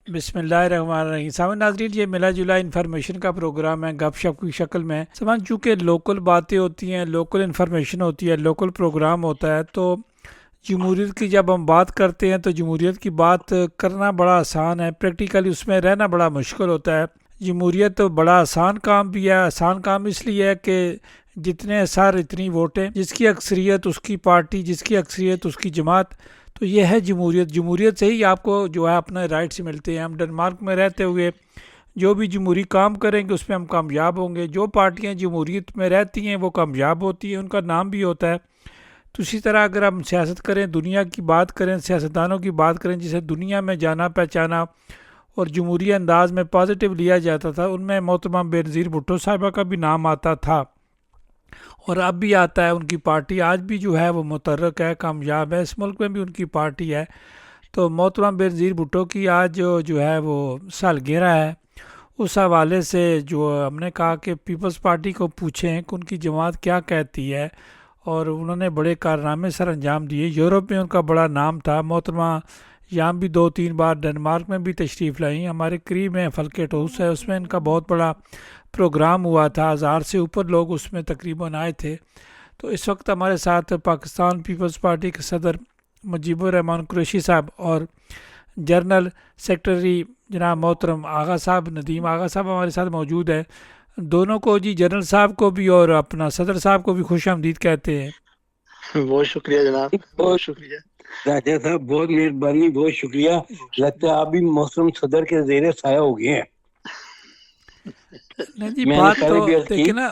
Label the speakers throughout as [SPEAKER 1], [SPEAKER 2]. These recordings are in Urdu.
[SPEAKER 1] بسم اللہ الرحمن الرحیم۔ سامعین ناظرین، یہ ملا جلا انفارمیشن کا پروگرام ہے گپ شپ کی شکل میں۔ سامان چونکہ لوکل باتیں ہوتی ہیں، لوکل انفارمیشن ہوتی ہے، لوکل پروگرام ہوتا ہے، تو جمہوریت کی جب ہم بات کرتے ہیں تو جمہوریت کی بات کرنا بڑا آسان ہے، پریکٹیکلی اس میں رہنا بڑا مشکل ہوتا ہے۔ جمہوریت تو بڑا آسان کام بھی ہے، آسان کام اس لیے ہے کہ جتنے اثر اتنی ووٹیں، جس کی اکثریت اس کی پارٹی، جس کی اکثریت اس کی جماعت، تو یہ ہے جمہوریت۔ جمہوریت سے ہی آپ کو جو ہے اپنے رائٹس ملتے ہیں۔ ہم ڈنمارک میں رہتے ہوئے جو بھی جمہوری کام کریں گے اس میں ہم کامیاب ہوں گے۔ جو پارٹیاں جمہوریت میں رہتی ہیں وہ کامیاب ہوتی ہیں، ان کا نام بھی ہوتا ہے۔ تو اسی طرح اگر ہم سیاست کریں، دنیا کی بات کریں، سیاستدانوں کی بات کریں جسے دنیا میں جانا پہچانا اور جمہوری انداز میں پازیٹیو لیا جاتا تھا، ان میں محترمہ بینظیر بھٹو صاحبہ کا بھی نام آتا تھا اور اب بھی آتا ہے۔ ان کی پارٹی آج بھی جو ہے وہ متحرک ہے، کامیاب ہے، اس ملک میں بھی ان کی پارٹی ہے۔ تو محترمہ بینظیر بھٹو کی آج جو ہے وہ سالگرہ ہے۔ اس حوالے سے جو ہم نے کہا کہ پیپلز پارٹی کو پوچھیں کہ ان کی جماعت کیا کہتی ہے، اور انہوں نے بڑے کارنامے سر انجام دیے۔ یورپ میں ان کا بڑا نام تھا۔ محترمہ یہاں بھی 2-3 بار ڈنمارک میں بھی تشریف لائیں۔ ہمارے قریب میں فلکیٹ ہاؤس ہے، اس میں ان کا بہت بڑا پروگرام ہوا تھا، 1000 سے اوپر لوگ اس میں تقریباً آئے تھے۔ تو اس وقت ہمارے ساتھ پاکستان پیپلز پارٹی کے صدر مجیب الرحمان قریشی صاحب اور جنرل سیکرٹری جناب محترم آغا صاحب، ندیم آغا صاحب ہمارے ساتھ موجود ہے۔ دونوں کو جی، جنرل صاحب کو بھی اور اپنا صدر صاحب کو بھی خوش آمدید کہتے ہیں۔
[SPEAKER 2] بہت شکریہ جناب، بہت شکریہ
[SPEAKER 3] راجہ صاحب، بہت مہربانی، بہت شکریہ۔ لگتا ہے آپ بھی محترم صدر کے زیر سایہ ہو گئے ہیں۔
[SPEAKER 1] نہیں جی،
[SPEAKER 3] میں نے
[SPEAKER 1] بات تو
[SPEAKER 3] پہلے بھی عرض کی،
[SPEAKER 1] دیکھیں نا،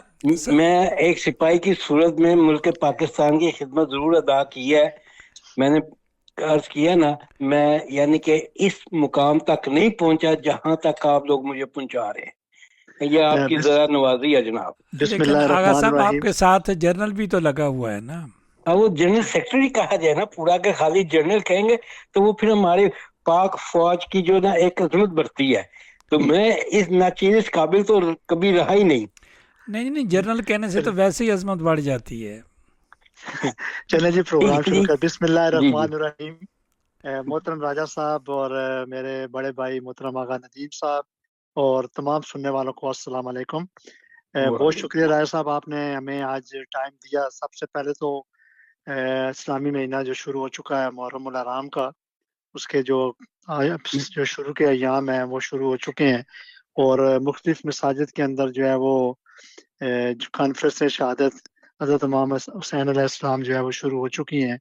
[SPEAKER 3] میں ایک سپاہی کی صورت میں ملک پاکستان کی خدمت ضرور ادا کی ہے۔ میں نے عرض کیا نا، میں یعنی کہ اس مقام تک نہیں پہنچا جہاں تک آپ لوگ مجھے پہنچا رہے ہیں۔ یہ آپ کی ذرا نوازی ہے جناب۔
[SPEAKER 2] بسم
[SPEAKER 1] لیکن
[SPEAKER 2] اللہ
[SPEAKER 1] آغا
[SPEAKER 2] الرحمن
[SPEAKER 1] صاحب آپ
[SPEAKER 2] الرحیم۔
[SPEAKER 1] کے ساتھ جنرل بھی تو لگا ہوا ہے نا۔
[SPEAKER 3] اب وہ جنرل سیکرٹری کہا جائے نا پورا، کہ خالی جنرل کہیں گے تو وہ پھر ہمارے پاک فوج کی جو نا ایک عظمت بڑھتی ہے۔ تو میں اس ناچیز قابل تو کبھی رہا ہی نہیں۔
[SPEAKER 1] نہیں، جنرل کہنے سے تو ویسے ہی عظمت بڑھ جاتی ہے۔
[SPEAKER 2] چلیں جی، پروگرام شروع کر۔ بسم اللہ
[SPEAKER 3] جی
[SPEAKER 2] الرحمن الرحیم۔ محترم راجہ صاحب اور میرے بڑے بھائی محترم آغا ندیم صاحب اور تمام سننے والوں کو السلام علیکم۔ بہت شکریہ راجہ صاحب، آپ نے ہمیں آج ٹائم دیا۔ سب سے پہلے تو اسلامی مہینہ جو شروع ہو چکا ہے محرم الحرام کا، اس کے جو شروع کے ایام ہیں وہ شروع ہو چکے ہیں، اور مختلف مساجد کے اندر جو ہے وہ کانفرنس شہادت حضرت امام حسین علیہ السلام جو ہے وہ شروع ہو چکی ہیں۔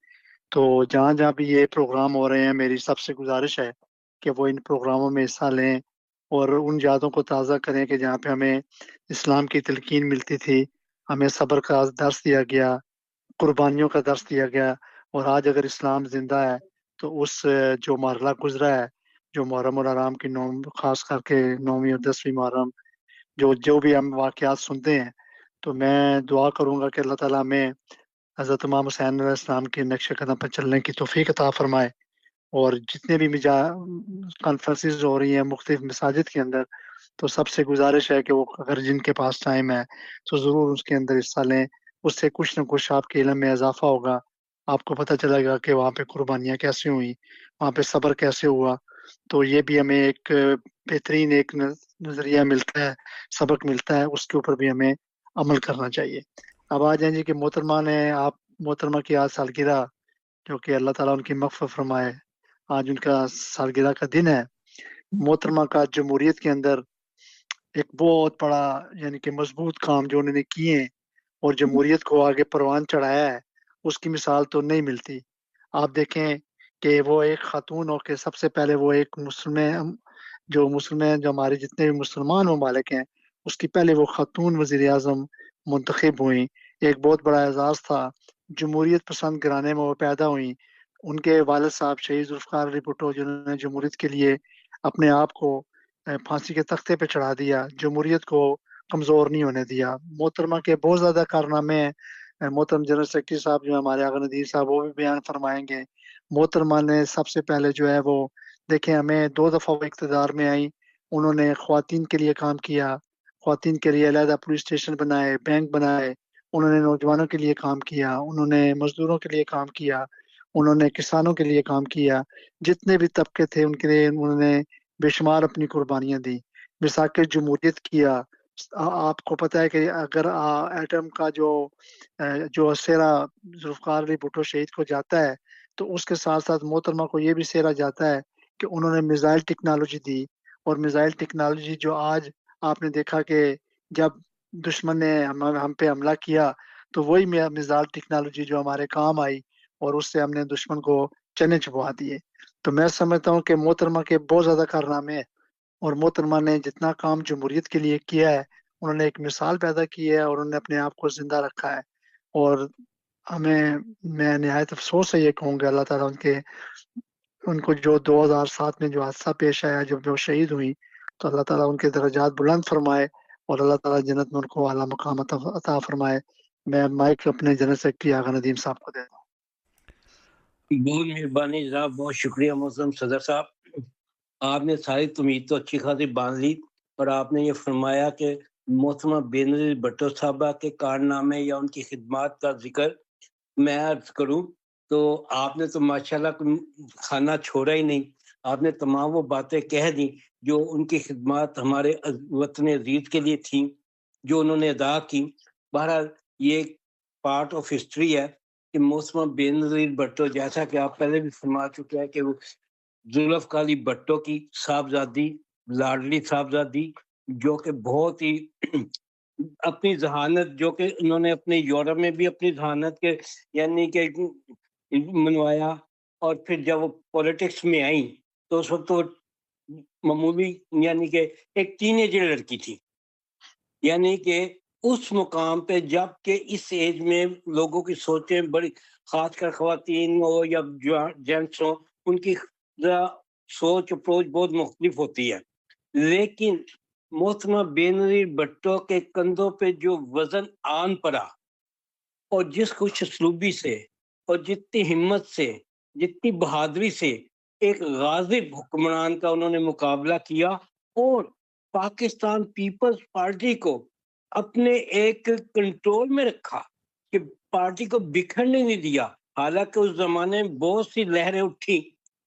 [SPEAKER 2] تو جہاں جہاں بھی یہ پروگرام ہو رہے ہیں، میری سب سے گزارش ہے کہ وہ ان پروگراموں میں حصہ لیں اور ان یادوں کو تازہ کریں کہ جہاں پہ ہمیں اسلام کی تلقین ملتی تھی، ہمیں صبر کا درس دیا گیا، قربانیوں کا درس دیا گیا، اور آج اگر اسلام زندہ ہے تو اس جو مرحلہ گزرا ہے، جو محرم الحرام کی خاص کر کے 9ویں اور 10ویں محرم، جو بھی ہم واقعات سنتے ہیں، تو میں دعا کروں گا کہ اللہ تعالیٰ ہمیں حضرت امام حسین علیہ السلام کے نقش قدم پر چلنے کی توفیق عطا فرمائے۔ اور جتنے بھی کانفرنسز ہو رہی ہیں مختلف مساجد کے اندر، تو سب سے گزارش ہے کہ وہ اگر جن کے پاس ٹائم ہے تو ضرور اس کے اندر حصہ لیں۔ اس سے کچھ نہ کچھ آپ کے علم میں اضافہ ہوگا، آپ کو پتہ چلے گا کہ وہاں پہ قربانیاں کیسے ہوئیں، وہاں پہ صبر کیسے ہوا۔ تو یہ بھی ہمیں ایک بہترین ایک نظریہ ملتا ہے، سبق ملتا ہے، اس کے اوپر بھی ہمیں عمل کرنا چاہیے۔ اب آ جائیں جی کہ محترمہ نے آپ محترمہ کی آج سالگرہ، جو کہ اللہ تعالیٰ ان کی مغفرت فرمائے، آج ان کا سالگرہ کا دن ہے۔ محترمہ کا جمہوریت کے اندر ایک بہت بڑا یعنی کہ مضبوط کام جو انہوں نے کیے ہیں اور جمہوریت کو آگے پروان چڑھایا ہے، اس کی مثال تو نہیں ملتی۔ آپ دیکھیں کہ وہ ایک خاتون ہو کے سب سے پہلے وہ ایک جو ہمارے جتنے بھی مسلمان ممالک ہیں، اس کی پہلے وہ خاتون وزیر اعظم منتخب ہوئیں۔ ایک بہت بڑا اعزاز تھا۔ جمہوریت پسند گھرانے میں وہ پیدا ہوئیں۔ ان کے والد صاحب شہید ذوالفقار علی بھٹو، جنہوں نے جمہوریت کے لیے اپنے آپ کو پھانسی کے تختے پہ چڑھا دیا، جمہوریت کو کمزور نہیں ہونے دیا۔ محترمہ کے بہت زیادہ کارنامے ہیں۔ محترم جنرل سیکرٹری صاحب جو ہمارے آغا ندیم صاحب، وہ بھی بیان فرمائیں گے۔ محترمہ نے سب سے پہلے جو ہے وہ دیکھیں، ہمیں 2 دفعہ وہ اقتدار میں آئیں، انہوں نے خواتین کے لیے کام کیا، خواتین کے لیے علیحدہ پولیس اسٹیشن بنائے، بینک بنائے، انہوں نے نوجوانوں کے لیے کام کیا، انہوں نے مزدوروں کے لیے کام کیا، انہوں نے کسانوں کے لیے کام کیا، جتنے بھی طبقے تھے ان کے لیے انہوں نے بے شمار اپنی قربانیاں دی، مساک جمہوریت کیا. آپ کو پتہ ہے کہ اگر ایٹم کا جو سیرا ذوالفقار علی بھٹو شہید کو جاتا ہے تو اس کے ساتھ ساتھ محترمہ کو یہ بھی سیرا جاتا ہے کہ انہوں نے میزائل ٹیکنالوجی دی. اور میزائل ٹیکنالوجی جو آج آپ نے دیکھا کہ جب دشمن نے ہم پہ حملہ کیا تو وہی میزائل ٹیکنالوجی جو ہمارے کام آئی اور اس سے ہم نے دشمن کو چنے چبوا دیے. تو میں سمجھتا ہوں کہ محترمہ کے بہت زیادہ کارنامے ہیں اور محترمہ نے جتنا کام جمہوریت کے لیے کیا ہے انہوں نے ایک مثال پیدا کی ہے اور انہوں نے اپنے آپ کو زندہ رکھا ہے. اور میں نہایت افسوس سے یہ کہوں گا اللہ تعالیٰ ان کو جو 2007 میں جو حادثہ پیش آیا جب وہ شہید ہوئی تو اللہ تعالیٰ ان کے درجات بلند فرمائے اور اللہ تعالیٰ جنت میں ان کو اعلیٰ مقام عطا فرمائے. میں مائک اپنے جنرل سیکرٹری آغا ندیم صاحب کو دیتا ہوں.
[SPEAKER 3] بہت مہربانی جناب، بہت شکریہ محترم صدر صاحب. آپ نے ساری تمید تو اچھی خاصی باندھ لی اور آپ نے یہ فرمایا کہ محترمہ بینظیر بھٹو صاحبہ کے کارنامے یا ان کی خدمات کا ذکر میں عرض کروں تو آپ نے تو ماشاءاللہ کھانا چھوڑا ہی نہیں. آپ نے تمام وہ باتیں کہہ دی جو ان کی خدمات ہمارے وطن عزیز کے لیے تھیں جو انہوں نے ادا کی. بہرحال یہ پارٹ آف ہسٹری ہے کہ محترمہ بینظیر بھٹو، جیسا کہ آپ پہلے بھی فرما چکے ہیں کہ وہ ذوالفقار علی بھٹو کی صاحبزادی، لاڈلی صاحبزادی، جو کہ بہت ہی اپنی ذہانت، جو کہ انہوں نے اپنے یورپ میں بھی اپنی ذہانت کے یعنی کہ منوایا، اور پھر جب وہ پولیٹکس میں آئیں تو اس وقت وہ معمولی یعنی کہ ایک ٹین ایجر لڑکی تھی. یعنی کہ اس مقام پہ جب کہ اس ایج میں لوگوں کی سوچیں بڑی، خاص کر خواتین ہو یا جینٹس ہو، ان کی سوچ اپروچ بہت مختلف ہوتی ہے. لیکن محترمہ بینظیر بھٹو کے کندھوں پہ جو وزن آن پڑا اور جس خوش اسلوبی سے اور جتنی ہمت سے، جتنی بہادری سے ایک غاضب حکمران کا انہوں نے مقابلہ کیا اور پاکستان پیپلز پارٹی کو اپنے ایک کنٹرول میں رکھا کہ پارٹی کو بکھرنے نہیں دیا. حالانکہ اس زمانے میں بہت سی لہریں اٹھی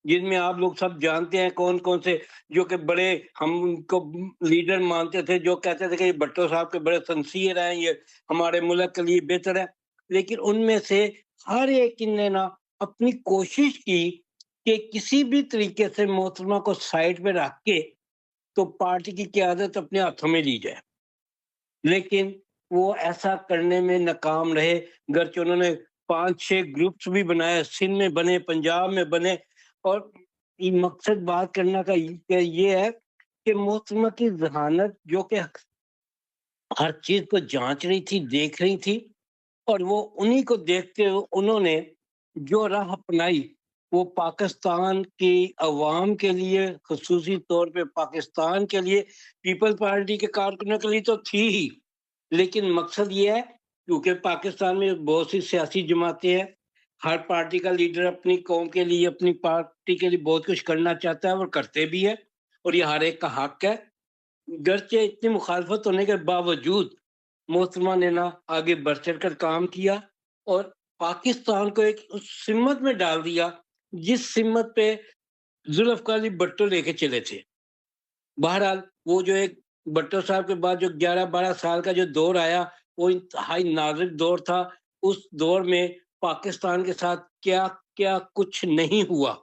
[SPEAKER 3] جن میں آپ لوگ سب جانتے ہیں کون کون سے، جو کہ بڑے ہم ان کو لیڈر مانتے تھے، جو کہتے تھے کہ یہ بھٹو صاحب کے بڑے سنسیئر ہیں، یہ ہمارے ملک کے لیے بہتر ہے. لیکن ان میں سے ہر ایک نے نا اپنی کوشش کی کہ کسی بھی طریقے سے محترمہ کو سائڈ پہ رکھ کے تو پارٹی کی قیادت اپنے ہاتھوں میں لی جائے. لیکن وہ ایسا کرنے میں ناکام رہے، گرچہ انہوں نے 5-6 گروپس بھی بنائے، سندھ میں بنے، پنجاب میں بنے. اور مقصد بات کرنا کا یہ ہے کہ محترمہ کی ذہانت جو کہ ہر چیز کو جانچ رہی تھی، دیکھ رہی تھی، اور وہ انہی کو دیکھتے ہوئے انہوں نے جو راہ اپنائی وہ پاکستان کی عوام کے لیے، خصوصی طور پہ پاکستان کے لیے، پیپل پارٹی کے کارکنوں کے لیے تو تھی ہی، لیکن مقصد یہ ہے کیونکہ پاکستان میں بہت سی سیاسی جماعتیں ہیں، ہر پارٹی کا لیڈر اپنی قوم کے لیے، اپنی پارٹی کے لیے بہت کچھ کرنا چاہتا ہے اور کرتے بھی ہے، اور یہ ہر ایک کا حق ہے. گرچہ اتنی مخالفت ہونے کے باوجود محترمہ نے نا آگے بڑھ چڑھ کر کام کیا اور پاکستان کو ایک اس سمت میں ڈال دیا جس سمت پہ ذوالفقار علی بھٹو لے کے چلے تھے. بہرحال وہ جو ایک بھٹو صاحب کے بعد جو 11-12 سال کا جو دور آیا وہ انتہائی نازک دور تھا. اس دور میں پاکستان کے ساتھ کیا کیا کچھ نہیں ہوا،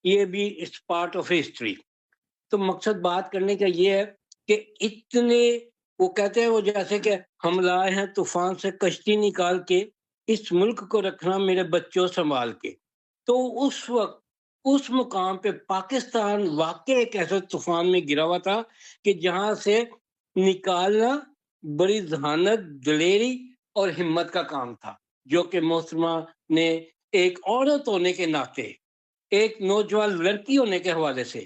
[SPEAKER 3] یہ بھی اس پارٹ آف ہسٹری. تو مقصد بات کرنے کا یہ ہے کہ اتنے وہ کہتے ہیں وہ جیسے کہ ہم لائے ہیں طوفان سے کشتی نکال کے، اس ملک کو رکھنا میرے بچوں سنبھال کے. تو اس وقت اس مقام پہ پاکستان واقع ایک ایسے طوفان میں گرا ہوا تھا کہ جہاں سے نکالنا بڑی ذہانت، دلیری اور ہمت کا کام تھا، جو کہ محترمہ نے ایک عورت ہونے کے ناطے، ایک نوجوان لڑکی ہونے کے حوالے سے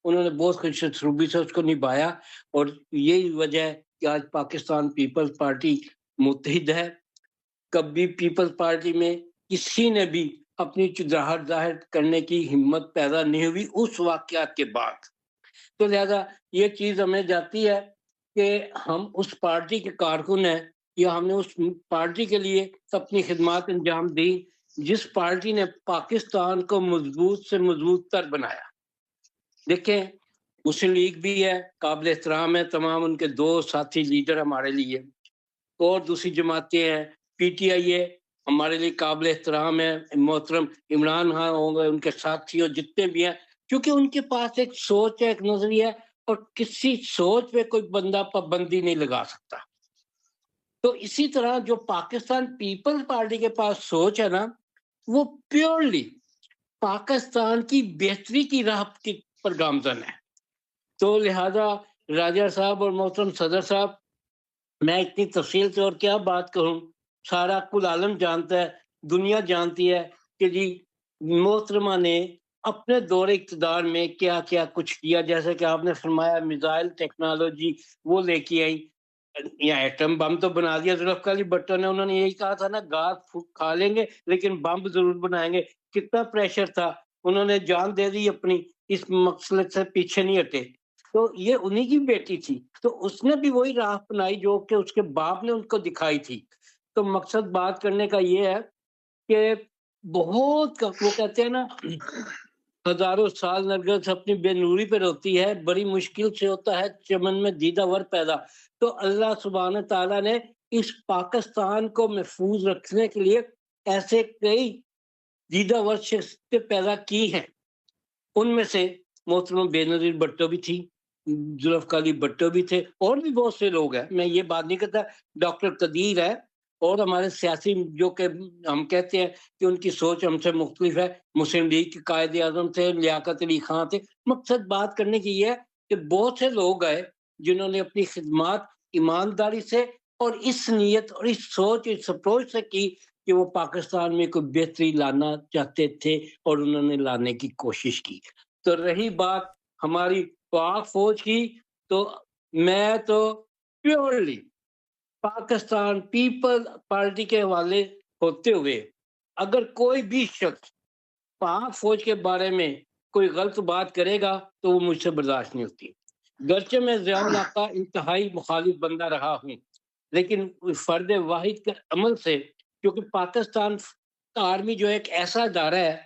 [SPEAKER 3] انہوں نے بہت خوش اسلوبی سے اس کو نبھایا. اور یہی وجہ ہے کہ آج پاکستان پیپلز پارٹی متحد ہے. کبھی پیپلز پارٹی میں کسی نے بھی اپنی چدراہٹ ظاہر کرنے کی ہمت پیدا نہیں ہوئی اس واقعات کے بعد. تو لہذا یہ چیز ہمیں جاتی ہے کہ ہم اس پارٹی کے کارکن ہیں یا ہم نے اس پارٹی کے لیے اپنی خدمات انجام دی جس پارٹی نے پاکستان کو مضبوط سے مضبوط تر بنایا. دیکھیں مسلم لیگ بھی ہے، قابل احترام ہے، تمام ان کے دو ساتھی لیڈر ہمارے لیے، اور دوسری جماعتیں ہیں، پی ٹی آئی ہے ہمارے لیے قابل احترام ہے، محترم عمران خان ہوں گے، ان کے ساتھی جتنے بھی ہیں، کیونکہ ان کے پاس ایک سوچ ہے، ایک نظریہ ہے، اور کسی سوچ پہ کوئی بندہ پابندی نہیں لگا سکتا. تو اسی طرح جو پاکستان پیپل پارٹی کے پاس سوچ ہے نا، وہ پیورلی پاکستان کی بہتری کی راہ پر گامزن ہے. تو لہذا راجہ صاحب اور محترم صدر صاحب، میں اتنی تفصیل سے اور کیا بات کروں، سارا کل عالم جانتا ہے، دنیا جانتی ہے کہ جی محترمہ نے اپنے دور اقتدار میں کیا کیا کچھ کیا. جیسے کہ آپ نے فرمایا میزائل ٹیکنالوجی وہ لے کے آئی، یا ایٹم بم تو بنا دیا ذوالفقار علی بھٹو نے. انہوں نے یہی کہا تھا نا، گھاس کھا لیں گے لیکن بم ضرور بنائیں گے. کتنا پریشر تھا، انہوں نے جان دے دی اپنی، اس مقصد سے پیچھے نہیں ہٹے. تو یہ انہی کی بیٹی تھی، تو اس نے بھی وہی راہ اپنائی جو کہ اس کے باپ نے ان کو دکھائی تھی. تو مقصد بات کرنے کا یہ ہے کہ بہت وہ کہتے ہیں نا، ہزاروں سال نرگس اپنی بے نوری پہ روتی ہے، بڑی مشکل سے ہوتا ہے چمن میں دیدہ ور پیدا. تو اللہ سبحانہ تعالیٰ نے اس پاکستان کو محفوظ رکھنے کے لیے ایسے کئی دیدہ ور شخصیتیں پیدا کی ہیں. ان میں سے محترم بے نظیر بھٹو بھی تھی، ذوالفقار علی بھٹو بھی تھے، اور بھی بہت سے لوگ ہیں. میں یہ بات نہیں کرتا، ڈاکٹر قدیر ہے، اور ہمارے سیاسی جو کہ ہم کہتے ہیں کہ ان کی سوچ ہم سے مختلف ہے. مسلم لیگ کے قائد اعظم تھے، لیاقت علی خان تھے. مقصد بات کرنے کی یہ ہے کہ بہت سے لوگ آئے جنہوں نے اپنی خدمات ایمانداری سے اور اس نیت اور اس سوچ، اس اپروچ سے کی کہ وہ پاکستان میں کوئی بہتری لانا چاہتے تھے، اور انہوں نے لانے کی کوشش کی. تو رہی بات ہماری پاک فوج کی، تو میں تو پیورلی پاکستان پیپل پارٹی کے حوالے ہوتے ہوئے اگر کوئی بھی شخص پاک فوج کے بارے میں کوئی غلط بات کرے گا تو وہ مجھ سے برداشت نہیں ہوتی. گرچہ میں ضیاء الحق کا انتہائی مخالف بندہ رہا ہوں، لیکن فرد واحد کے عمل سے، کیونکہ پاکستان آرمی جو ایک ایسا ادارہ ہے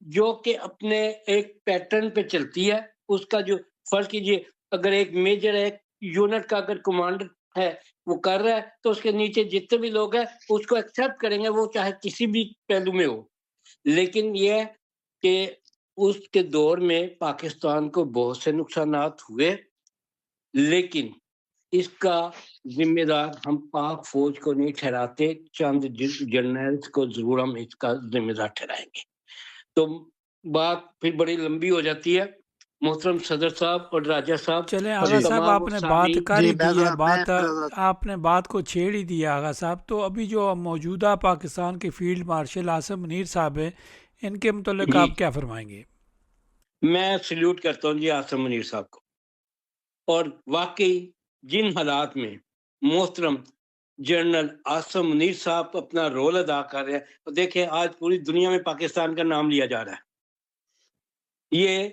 [SPEAKER 3] جو کہ اپنے ایک پیٹرن پہ چلتی ہے. اس کا جو فرض کیجئے اگر ایک میجر ہے، ایک یونٹ کا اگر کمانڈر ہے، وہ کر رہا ہے تو اس کے نیچے جتنے بھی لوگ ہیں اس کو ایکسیپٹ کریں گے، وہ چاہے کسی بھی پہلو میں ہو. لیکن یہ کہ اس کے دور میں پاکستان کو بہت سے نقصانات ہوئے، لیکن اس کا ذمہ دار ہم پاک فوج کو نہیں ٹھہراتے، چند جرنیلز کو ضرور ہم اس کا ذمہ دار ٹھہرائیں گے. تو بات پھر بڑی لمبی ہو جاتی ہے. محترم صدر صاحب اور راجہ صاحب،
[SPEAKER 1] چلیں آغا صاحب،
[SPEAKER 3] تمام
[SPEAKER 1] آپ نے بات کر
[SPEAKER 2] جی
[SPEAKER 1] ہی
[SPEAKER 2] میں
[SPEAKER 1] دی ہے،
[SPEAKER 2] ذرا
[SPEAKER 1] آپ نے بات کو چھیڑ ہی دیا آغا صاحب. تو ابھی جو موجودہ پاکستان کے فیلڈ مارشل عاصم منیر صاحب ہیں، ان کے متعلق
[SPEAKER 3] جی
[SPEAKER 1] آپ کیا فرمائیں گے؟
[SPEAKER 3] میں سلیوٹ کرتا ہوں جی عاصم منیر صاحب کو، اور واقعی جن حالات میں محترم جنرل عاصم منیر صاحب اپنا رول ادا کر رہے ہیں، دیکھیں آج پوری دنیا میں پاکستان کا نام لیا جا رہا ہے. یہ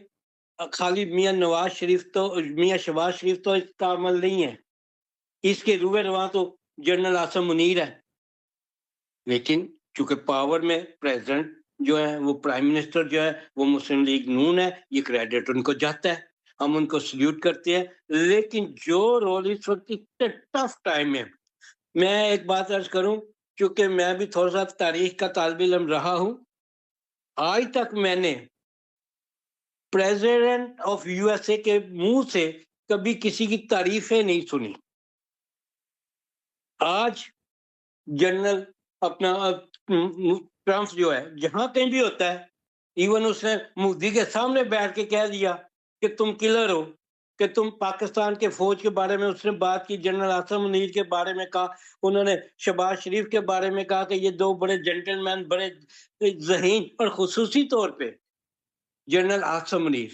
[SPEAKER 3] خالی میاں نواز شریف تو میاں شہباز شریف تو اس کا عمل نہیں ہے، اس کے روح رواں تو جنرل عاصم منیر ہے. لیکن چونکہ پاور میں پریزیڈنٹ جو ہے، وہ پرائم منسٹر جو ہے وہ مسلم لیگ نون ہے، یہ کریڈٹ ان کو جاتا ہے، ہم ان کو سلیوٹ کرتے ہیں. لیکن جو رول اس وقت اتنے ٹف ٹائم میں، میں ایک بات عرض کروں، چونکہ میں بھی تھوڑا سا تاریخ کا طالب علم رہا ہوں، آج تک میں نے president of U S A کے منہ سے کبھی کسی کی تعریفیں نہیں سنی. آج جنرل اپنا ٹرمپ جو ہے جہاں کہیں بھی ہوتا ہے، ایون اس نے مودی کے سامنے بیٹھ کے کہہ دیا کہ تم کلر ہو، کہ تم پاکستان کے فوج کے بارے میں اس نے بات کی. جنرل عاصم منیر کے بارے میں کہا، انہوں نے شہباز شریف کے بارے میں کہا کہ یہ دو بڑے جینٹل مین، بڑے ذہین، اور خصوصی طور پہ جنرل عاصم منیر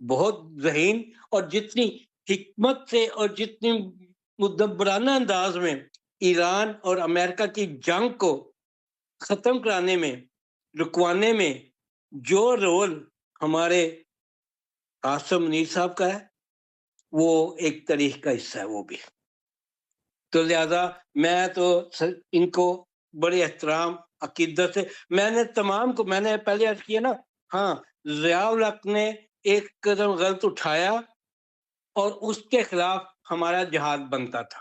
[SPEAKER 3] بہت ذہین، اور جتنی حکمت سے اور جتنی مدبرانہ انداز میں ایران اور امریکہ کی جنگ کو ختم کرانے میں، رکوانے میں جو رول ہمارے عاصم منیر صاحب کا ہے، وہ ایک تاریخ کا حصہ ہے وہ بھی. تو لہذا میں تو ان کو بڑے احترام عقیدت سے، میں نے تمام کو، میں نے پہلے عرض کیا نا، ہاں ضیاء الحق نے ایک قدم غلط اٹھایا اور اس کے خلاف ہمارا جہاد بنتا تھا،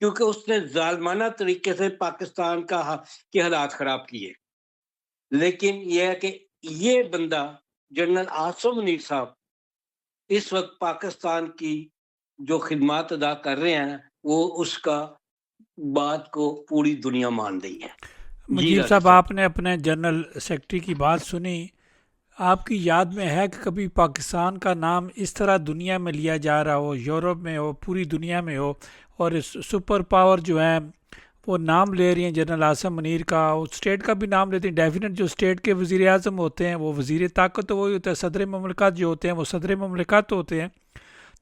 [SPEAKER 3] کیونکہ اس نے ظالمانہ طریقے سے پاکستان کے حالات خراب کیے. لیکن یہ ہے کہ یہ بندہ جنرل عاصم منیر صاحب اس وقت پاکستان کی جو خدمات ادا کر رہے ہیں وہ اس کا بات کو پوری دنیا مان رہی ہے.
[SPEAKER 1] مجیب صاحب، آپ نے اپنے جنرل سیکرٹری کی بات سنی، آپ کی یاد میں ہے کہ کبھی پاکستان کا نام اس طرح دنیا میں لیا جا رہا ہو، یورپ میں ہو، پوری دنیا میں ہو، اور سپر پاور جو ہیں وہ نام لے رہی ہیں جنرل عاصم منیر کا، اسٹیٹ کا بھی نام لیتے ہیں. ڈیفینیٹ جو اسٹیٹ کے وزیر اعظم ہوتے ہیں وہ وزیر طاقت تو وہی ہوتا ہے، صدر مملکت جو ہوتے ہیں وہ صدر مملکت ہوتے ہیں.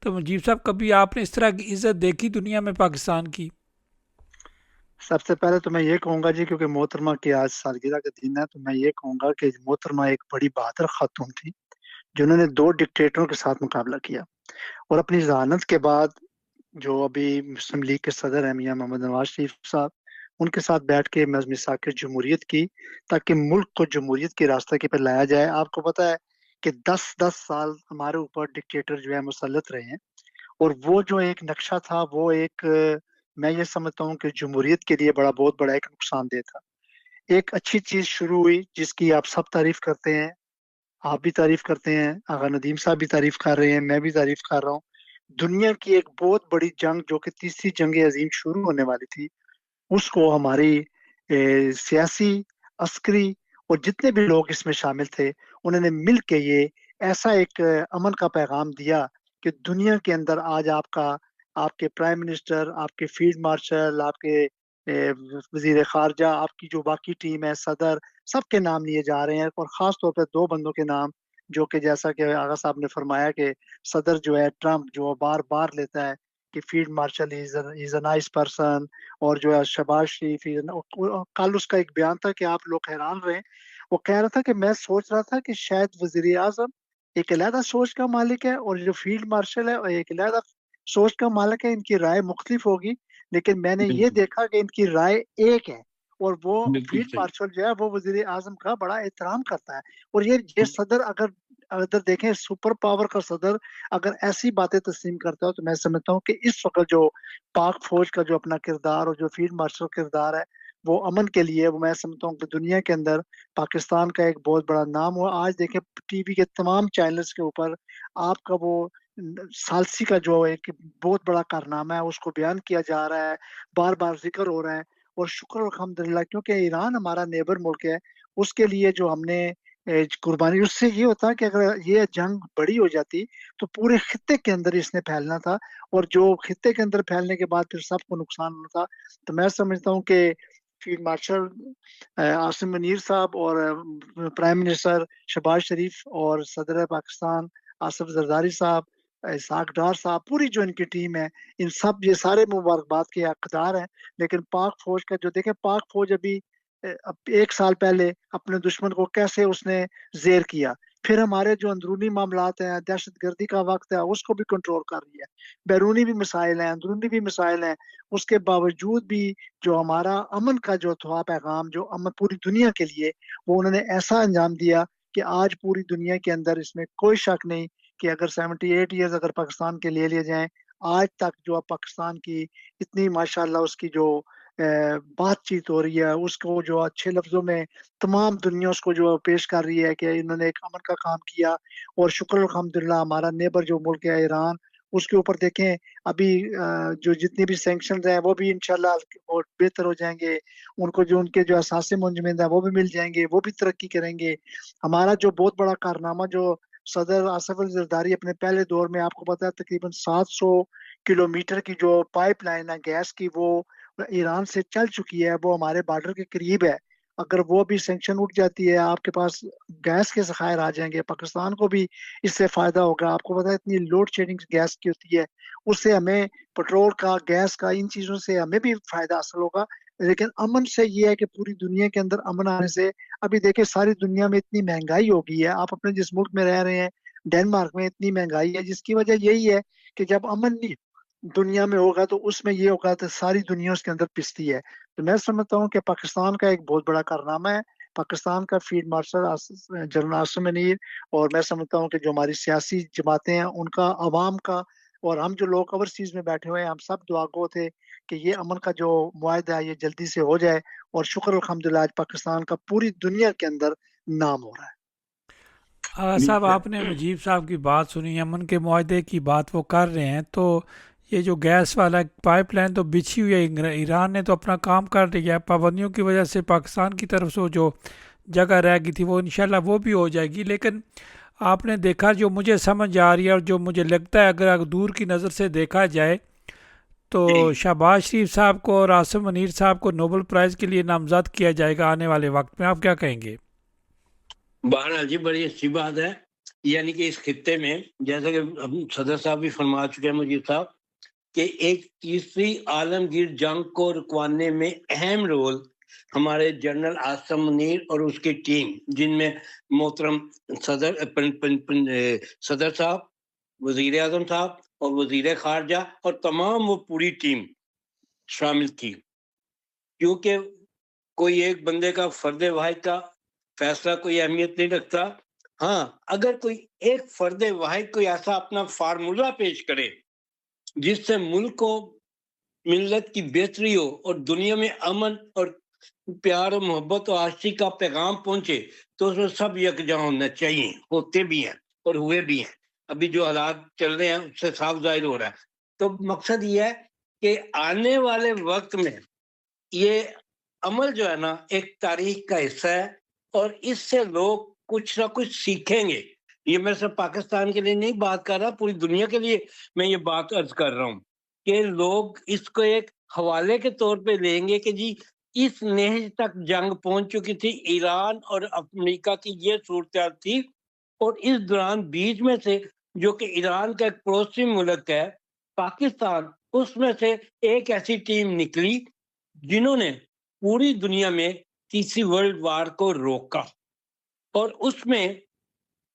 [SPEAKER 1] تو مجیب صاحب، کبھی آپ نے اس طرح کی عزت دیکھی دنیا میں پاکستان کی؟
[SPEAKER 2] سب سے پہلے تو میں یہ کہوں گا جی، کیونکہ محترمہ کی آج سالگرہ کا دن ہے، تو میں یہ کہوں گا کہ محترمہ ایک بڑی بہادر خاتون تھی جنہوں نے 2 ڈکٹیٹروں کے ساتھ مقابلہ کیا، اور اپنی ذہانت کے بعد جو ابھی مسلم لیگ کے صدر ہیں میاں محمد نواز شریف صاحب، ان کے ساتھ بیٹھ کے نظم ثاقب جمہوریت کی، تاکہ ملک کو جمہوریت کے راستے کے پر لایا جائے. آپ کو پتہ ہے کہ 10 سال ہمارے اوپر ڈکٹیٹر جو ہے مسلط رہے ہیں، اور وہ جو ایک نقشہ تھا وہ ایک میں یہ سمجھتا ہوں کہ جمہوریت کے لیے بہت بڑا ایک نقصان دہ تھا. ایک اچھی چیز شروع ہوئی جس کی آپ سب تعریف کرتے ہیں، آپ بھی تعریف کرتے ہیں، آغا ندیم صاحب بھی تعریف کر رہے ہیں، میں بھی تعریف کر رہا ہوں. دنیا کی ایک بہت بڑی جنگ جو کہ تیسری جنگ عظیم شروع ہونے والی تھی، اس کو ہماری سیاسی، عسکری اور جتنے بھی لوگ اس میں شامل تھے، انہوں نے مل کے یہ ایسا ایک امن کا پیغام دیا کہ دنیا کے اندر آج آپ کے پرائم منسٹر، آپ کے فیلڈ مارشل، آپ کے وزیر خارجہ، آپ کی جو باقی ٹیم ہے، صدر، سب کے نام لیے جا رہے ہیں، اور خاص طور پہ 2 بندوں کے نام جو کہ جیسا کہ آغا صاحب نے فرمایا کہ صدر جو ہے ٹرمپ، جو بار بار لیتا ہے کہ field marshal is a nice person, اور جو ہے شہباز شریف. کل اس کا ایک بیان تھا کہ آپ لوگ حیران رہے، وہ کہہ رہا تھا کہ میں سوچ رہا تھا کہ شاید وزیر اعظم ایک علیحدہ سوچ کا مالک ہے اور جو فیلڈ مارشل ہے ایک علیحدہ سوچ کا مالک ہے، ان کی رائے مختلف ہوگی، لیکن میں نے یہ دیکھا کہ ان کی رائے ایک ہے، اور وہ فیلڈ مارشل جو ہے وہ وزیر اعظم کا بڑا احترام کرتا ہے. اور یہ صدر اگر دیکھیں، سپر پاور کا صدر اگر ایسی باتیں تسلیم کرتا ہے، تو میں سمجھتا ہوں کہ اس وقت جو پاک فوج کا جو اپنا کردار اور جو فیلڈ مارشل کردار ہے وہ امن کے لیے، وہ میں سمجھتا ہوں کہ دنیا کے اندر پاکستان کا ایک بہت بڑا نام ہوا. آج دیکھیں ٹی وی کے تمام چینلز کے اوپر آپ کا وہ ثالثی کا جو ایک بہت بڑا کارنامہ ہے اس کو بیان کیا جا رہا ہے، بار بار ذکر ہو رہا ہے. اور شکر الحمدللہ، کیونکہ ایران ہمارا نیبر ملک ہے، اس کے لیے جو ہم نے قربانی، اس سے یہ ہوتا کہ اگر یہ جنگ بڑی ہو جاتی تو پورے خطے کے اندر اس نے پھیلنا تھا، اور جو خطے کے اندر پھیلنے کے بعد پھر سب کو نقصان ہونا تھا. تو میں سمجھتا ہوں کہ فیلڈ مارشل عاصم منیر صاحب اور پرائم منسٹر شہباز شریف اور صدر پاکستان آصف زرداری صاحب، اسحاق ڈار صاحب، پوری جو ان کی ٹیم ہے، ان سب یہ سارے مبارکباد کے حقدار ہیں. لیکن پاک فوج کا جو دیکھیں، پاک فوج ابھی 1 سال پہلے اپنے دشمن کو کیسے اس نے زیر کیا، پھر ہمارے جو اندرونی معاملات ہیں، دہشت گردی کا وقت ہے، اس کو بھی کنٹرول کر رہی ہے. بیرونی بھی مسائل ہیں، اندرونی بھی مسائل ہیں، اس کے باوجود بھی جو ہمارا امن کا جو تھا پیغام، جو امن پوری دنیا کے لیے، وہ انہوں نے ایسا انجام دیا کہ آج پوری دنیا کے اندر اس میں کوئی شک نہیں کہ اگر 78 ایئرز اگر پاکستان کے لے لیے جائیں، آج تک جو پاکستان کی اتنی ماشاءاللہ اس کی جو بات چیت ہو رہی ہے، اس کو جو اچھے لفظوں میں تمام دنیا اس کو جو پیش کر رہی ہے کہ انہوں نے ایک امن کا کام کیا. اور شکر الحمدللہ ہمارا نیبر جو ملک ہے ایران، اس کے اوپر دیکھیں ابھی جو جتنی بھی سینکشنز ہیں وہ بھی انشاءاللہ اور بہتر ہو جائیں گے، ان کو جو ان کے جو اساسی منجمد ہیں وہ بھی مل جائیں گے، وہ بھی ترقی کریں گے. ہمارا جو بہت بڑا کارنامہ جو صدر آصف زرداری اپنے پہلے دور میں، آپ کو پتا ہے تقریباً 700 کلومیٹر کی جو پائپ لائن ہے گیس کی، وہ ایران سے چل چکی ہے، وہ ہمارے بارڈر کے قریب ہے. اگر وہ بھی سینکشن اٹھ جاتی ہے، آپ کے پاس گیس کے ذخائر آ جائیں گے، پاکستان کو بھی اس سے فائدہ ہوگا. آپ کو پتا ہے اتنی لوڈ شیڈنگ گیس کی ہوتی ہے، اس سے ہمیں پیٹرول کا، گیس کا، ان چیزوں سے ہمیں بھی فائدہ حاصل ہوگا. لیکن امن سے یہ ہے کہ پوری دنیا کے اندر امن آنے سے، ابھی دیکھیں ساری دنیا میں اتنی مہنگائی ہو گئی ہے، آپ اپنے جس ملک میں رہ رہے ہیں ڈینمارک میں اتنی مہنگائی ہے، جس کی وجہ یہی ہے کہ جب امن نہیں دنیا میں ہوگا تو اس میں یہ ہوگا کہ ساری دنیا اس کے اندر پستی ہے. تو میں سمجھتا ہوں کہ پاکستان کا ایک بہت بڑا کارنامہ ہے پاکستان کا field marshal general Asim Munir, اور میں سمجھتا ہوں کہ جو ہماری سیاسی جماعتیں ہیں ان کا، عوام کا اور ہم جو لوگ اوورسیز میں بیٹھے ہوئے ہیں ہم سب دعا گو تھے کہ یہ امن کا جو معاہدہ ہے یہ جلدی سے ہو جائے، اور شکر الحمدللہ آج پاکستان کا پوری دنیا کے اندر نام ہو رہا ہے۔
[SPEAKER 1] آغا صاحب آپ نے مجیب صاحب کی بات سنی، امن کے معاہدے کی بات وہ کر رہے ہیں، تو یہ جو گیس والا پائپ لائن تو بچھی ہوئی ہے، ایران نے تو اپنا کام کر لیا ہے، پابندیوں کی وجہ سے پاکستان کی طرف سے جو جگہ رہ گئی تھی وہ انشاءاللہ وہ بھی ہو جائے گی، لیکن آپ نے دیکھا جو مجھے سمجھ آ رہی ہے اور جو مجھے لگتا ہے اگر دور کی نظر سے دیکھا جائے تو شہباز شریف صاحب کو اور عاصم منیر صاحب کو نوبل پرائز کے لیے نامزد کیا جائے گا آنے والے وقت میں، آپ کیا کہیں گے؟
[SPEAKER 3] بہرحال جی بڑی اچھی بات ہے، یعنی کہ اس خطے میں جیسا کہ صدر صاحب بھی فرما چکے ہیں مجید صاحب کہ ایک تیسری عالمگیر جنگ کو رکوانے میں اہم رول ہمارے جنرل عاصم منیر اور اس کی ٹیم، جن میں محترم صدر صاحب، وزیر اعظم صاحب اور وزیر خارجہ اور تمام وہ پوری ٹیم شامل تھی، کیونکہ کوئی ایک بندے کا فرد واحد کا فیصلہ کوئی اہمیت نہیں رکھتا، ہاں اگر کوئی ایک فرد واحد کوئی ایسا اپنا فارمولہ پیش کرے جس سے ملک کو ملت کی بہتری ہو اور دنیا میں امن اور پیار و محبت و آشتی کا پیغام پہنچے تو اس میں سب یکجا ہونا چاہیے، ہوتے بھی ہیں اور ہوئے بھی ہیں، ابھی جو حالات چل رہے ہیں اس سے صاف ظاہر ہو رہا ہے۔ تو مقصد یہ ہے کہ آنے والے وقت میں یہ عمل جو ہے نا ایک تاریخ کا حصہ ہے اور اس سے لوگ کچھ نہ کچھ سیکھیں گے۔ یہ میں صرف پاکستان کے لیے نہیں بات کر رہا، پوری دنیا کے لیے میں یہ بات عرض کر رہا ہوں کہ لوگ اس کو ایک حوالے کے طور پہ لیں گے کہ جی اس نہج تک جنگ پہنچ چکی تھی، ایران اور امریکہ کی یہ صورتحال تھی، اور اس دوران بیچ میں سے جو کہ ایران کا ایک پڑوسی ملک ہے پاکستان، اس میں سے ایک ایسی ٹیم نکلی جنہوں نے پوری دنیا میں تیسری ورلڈ وار کو روکا، اور اس میں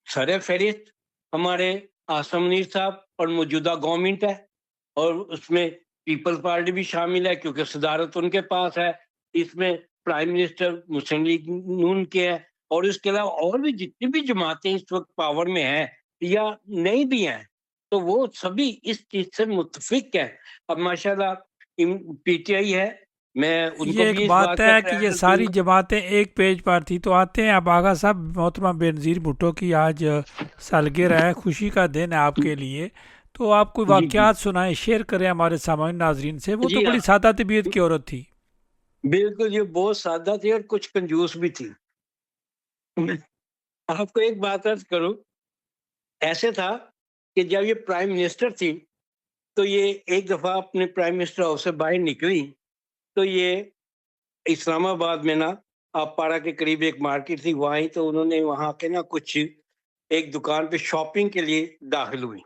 [SPEAKER 3] سر فہرست ہمارے عاصم منیر صاحب اور موجودہ گورنمنٹ ہے، اور اس میں پیپلز پارٹی بھی شامل ہے کیونکہ صدارت ان کے پاس ہے، اس میں پرائم منسٹر مسلم لیگ نون کے ہے، اور اس کے علاوہ اور بھی جتنی بھی جماعتیں اس وقت پاور میں ہیں یا نہیں بھی ہیں تو وہ سبھی اس چیز سے متفق ہیں۔ اب ماشاءاللہ پی ٹی آئی ہے، میں ان
[SPEAKER 1] یہ
[SPEAKER 3] کو
[SPEAKER 1] ایک
[SPEAKER 3] بھی اس
[SPEAKER 1] بات
[SPEAKER 3] بات
[SPEAKER 1] ہے
[SPEAKER 3] کا
[SPEAKER 1] کہ یہ
[SPEAKER 3] خیال
[SPEAKER 1] ساری
[SPEAKER 3] رکھوں
[SPEAKER 1] جماعتیں ایک پیج پر تھی، تو آتے ہیں اب آغا صاحب، محترمہ بینظیر بھٹو کی آج سالگرہ ہے، خوشی کا دن ہے آپ کے لیے، تو آپ کوئی
[SPEAKER 3] جی جی
[SPEAKER 1] واقعات سنائیں، شیئر کریں ہمارے سامعین ناظرین سے، وہ تو
[SPEAKER 3] جی
[SPEAKER 1] بڑی سادہ طبیعت کی عورت تھی۔
[SPEAKER 3] بالکل، یہ بہت سادہ تھی اور کچھ کنجوس بھی تھی۔ میں آپ کو ایک بات عرض کروں، ایسے تھا کہ جب یہ پرائم منسٹر تھی تو یہ ایک دفعہ اپنے پرائم منسٹر ہاؤس سے باہر نکلی تو یہ اسلام آباد میں نا آپ پارا کے قریب ایک مارکیٹ تھی، وہاں ہی تو انہوں نے وہاں کے نا کچھ ایک دکان پہ شاپنگ کے لیے داخل ہوئی۔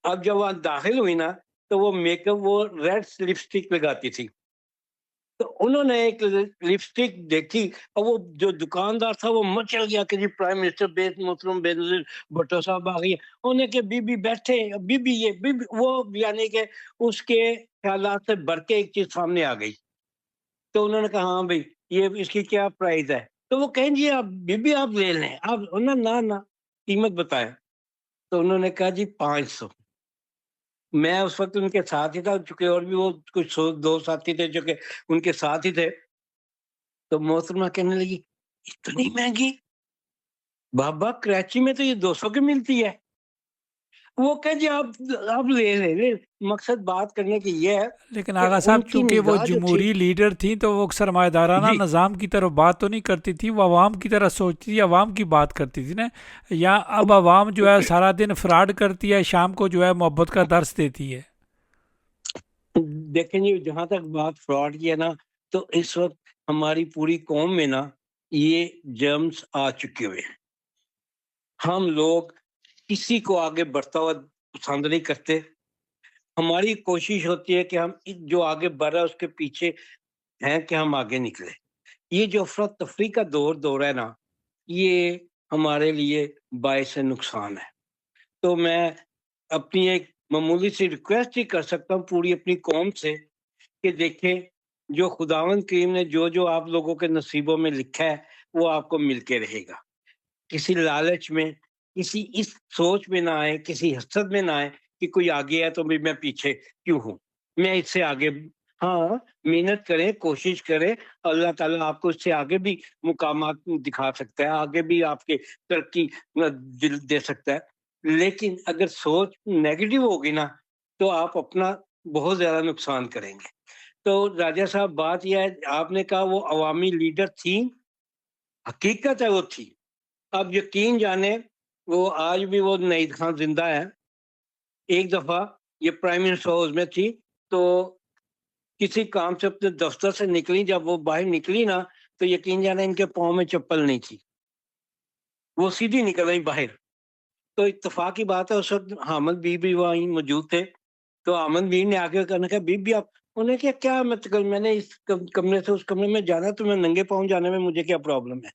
[SPEAKER 3] اب جب وہاں داخل ہوئی نا تو وہ میک اپ، وہ ریڈ لپسٹک لگاتی تھی، تو انہوں نے ایک لپسٹک دیکھی اور وہ جو دکاندار تھا وہ مچل گیا کہ جی پرائم منسٹر محترم بینظیر بھٹو صاحب آ گئی ہیں۔ انہوں نے کہ بی بی بیٹھے، بی بی یہ بی بی وہ، یعنی کہ اس کے خیالات سے بڑھ کے ایک چیز سامنے آ گئی، تو انہوں نے کہا ہاں بھائی یہ اس کی کیا پرائز ہے، تو وہ کہیں جی آپ بی بی آپ لے لیں، آپ نہ قیمت بتائیں، تو انہوں نے کہا جی 500۔ میں اس وقت ان کے ساتھ ہی تھا، چونکہ اور بھی وہ کچھ دو ساتھی تھے جو کہ ان کے ساتھ ہی تھے، تو محترمہ کہنے لگی اتنی مہنگی، بابا کراچی میں تو یہ 200 کی ملتی ہے۔ وہ کہ جی آپ لے مقصد بات کرنے کی یہ ہے
[SPEAKER 1] لیکن
[SPEAKER 3] کہ
[SPEAKER 1] آغا
[SPEAKER 3] ان
[SPEAKER 1] صاحب
[SPEAKER 3] کی
[SPEAKER 1] چونکہ وہ
[SPEAKER 3] نگاہ جو تھی،
[SPEAKER 1] جمہوری لیڈر تھیں تو وہ سرمایہ دارانہ
[SPEAKER 3] جی
[SPEAKER 1] نظام کی طرف بات تو نہیں کرتی تھی، وہ عوام کی طرح سوچتی تھی، عوام کی بات کرتی تھی نا، یا اب عوام جو ہے سارا دن فراڈ کرتی ہے، شام کو جو ہے محبت کا درس دیتی ہے۔
[SPEAKER 3] دیکھیں جی جہاں تک بات فراڈ کی ہے نا، تو اس وقت ہماری پوری قوم میں نا یہ جرمز آ چکے ہوئے ہیں، ہم لوگ کسی کو آگے بڑھتا ہوا پسند نہیں کرتے، ہماری کوشش ہوتی ہے کہ ہم جو آگے بڑھ رہا ہے اس کے پیچھے ہیں کہ ہم آگے نکلے۔ یہ جو افراتفری کا دور ہے نا، یہ ہمارے لیے باعث نقصان ہے۔ تو میں اپنی ایک معمولی سی ریکویسٹ ہی کر سکتا ہوں پوری اپنی قوم سے کہ دیکھیں جو خداوند کریم نے جو آپ لوگوں کے نصیبوں میں لکھا ہے وہ آپ کو مل کے رہے گا۔ کسی لالچ میں، کسی اس سوچ میں نہ آئے، کسی حسد میں نہ آئے کہ کوئی آگے ہے تو بھی میں پیچھے کیوں ہوں, میں اس سے آگے. ہاں محنت کریں, کوشش کریں, اللہ تعالیٰ آپ کو اس سے آگے بھی مقامات دکھا سکتا ہے, آگے بھی آپ کے ترقی دے سکتا ہے. لیکن اگر سوچ نیگیٹو ہوگی نا تو آپ اپنا بہت زیادہ نقصان کریں گے. تو راجہ صاحب بات یہ ہے, آپ نے کہا وہ عوامی لیڈر تھی, حقیقت ہے وہ تھی. اب یقین جانے وہ آج بھی وہ نعید خان زندہ ہے. ایک دفعہ یہ پرائم منسٹر ہاؤس میں تھی تو کسی کام سے اپنے دفتر سے نکلی, جب وہ باہر نکلی نا تو یقین جانے ان کے پاؤں میں چپل نہیں تھی, وہ سیدھی نکل گئی باہر. تو اتفاق کی بات ہے اس وقت حامد بی بھی وہیں موجود تھے. تو حامد بی نے آگے کرنے کا بی بھی آپ, انہیں کیا میں نے اس کمرے سے اس کمرے میں جانا تو میں ننگے پاؤں جانے میں مجھے کیا پرابلم ہے.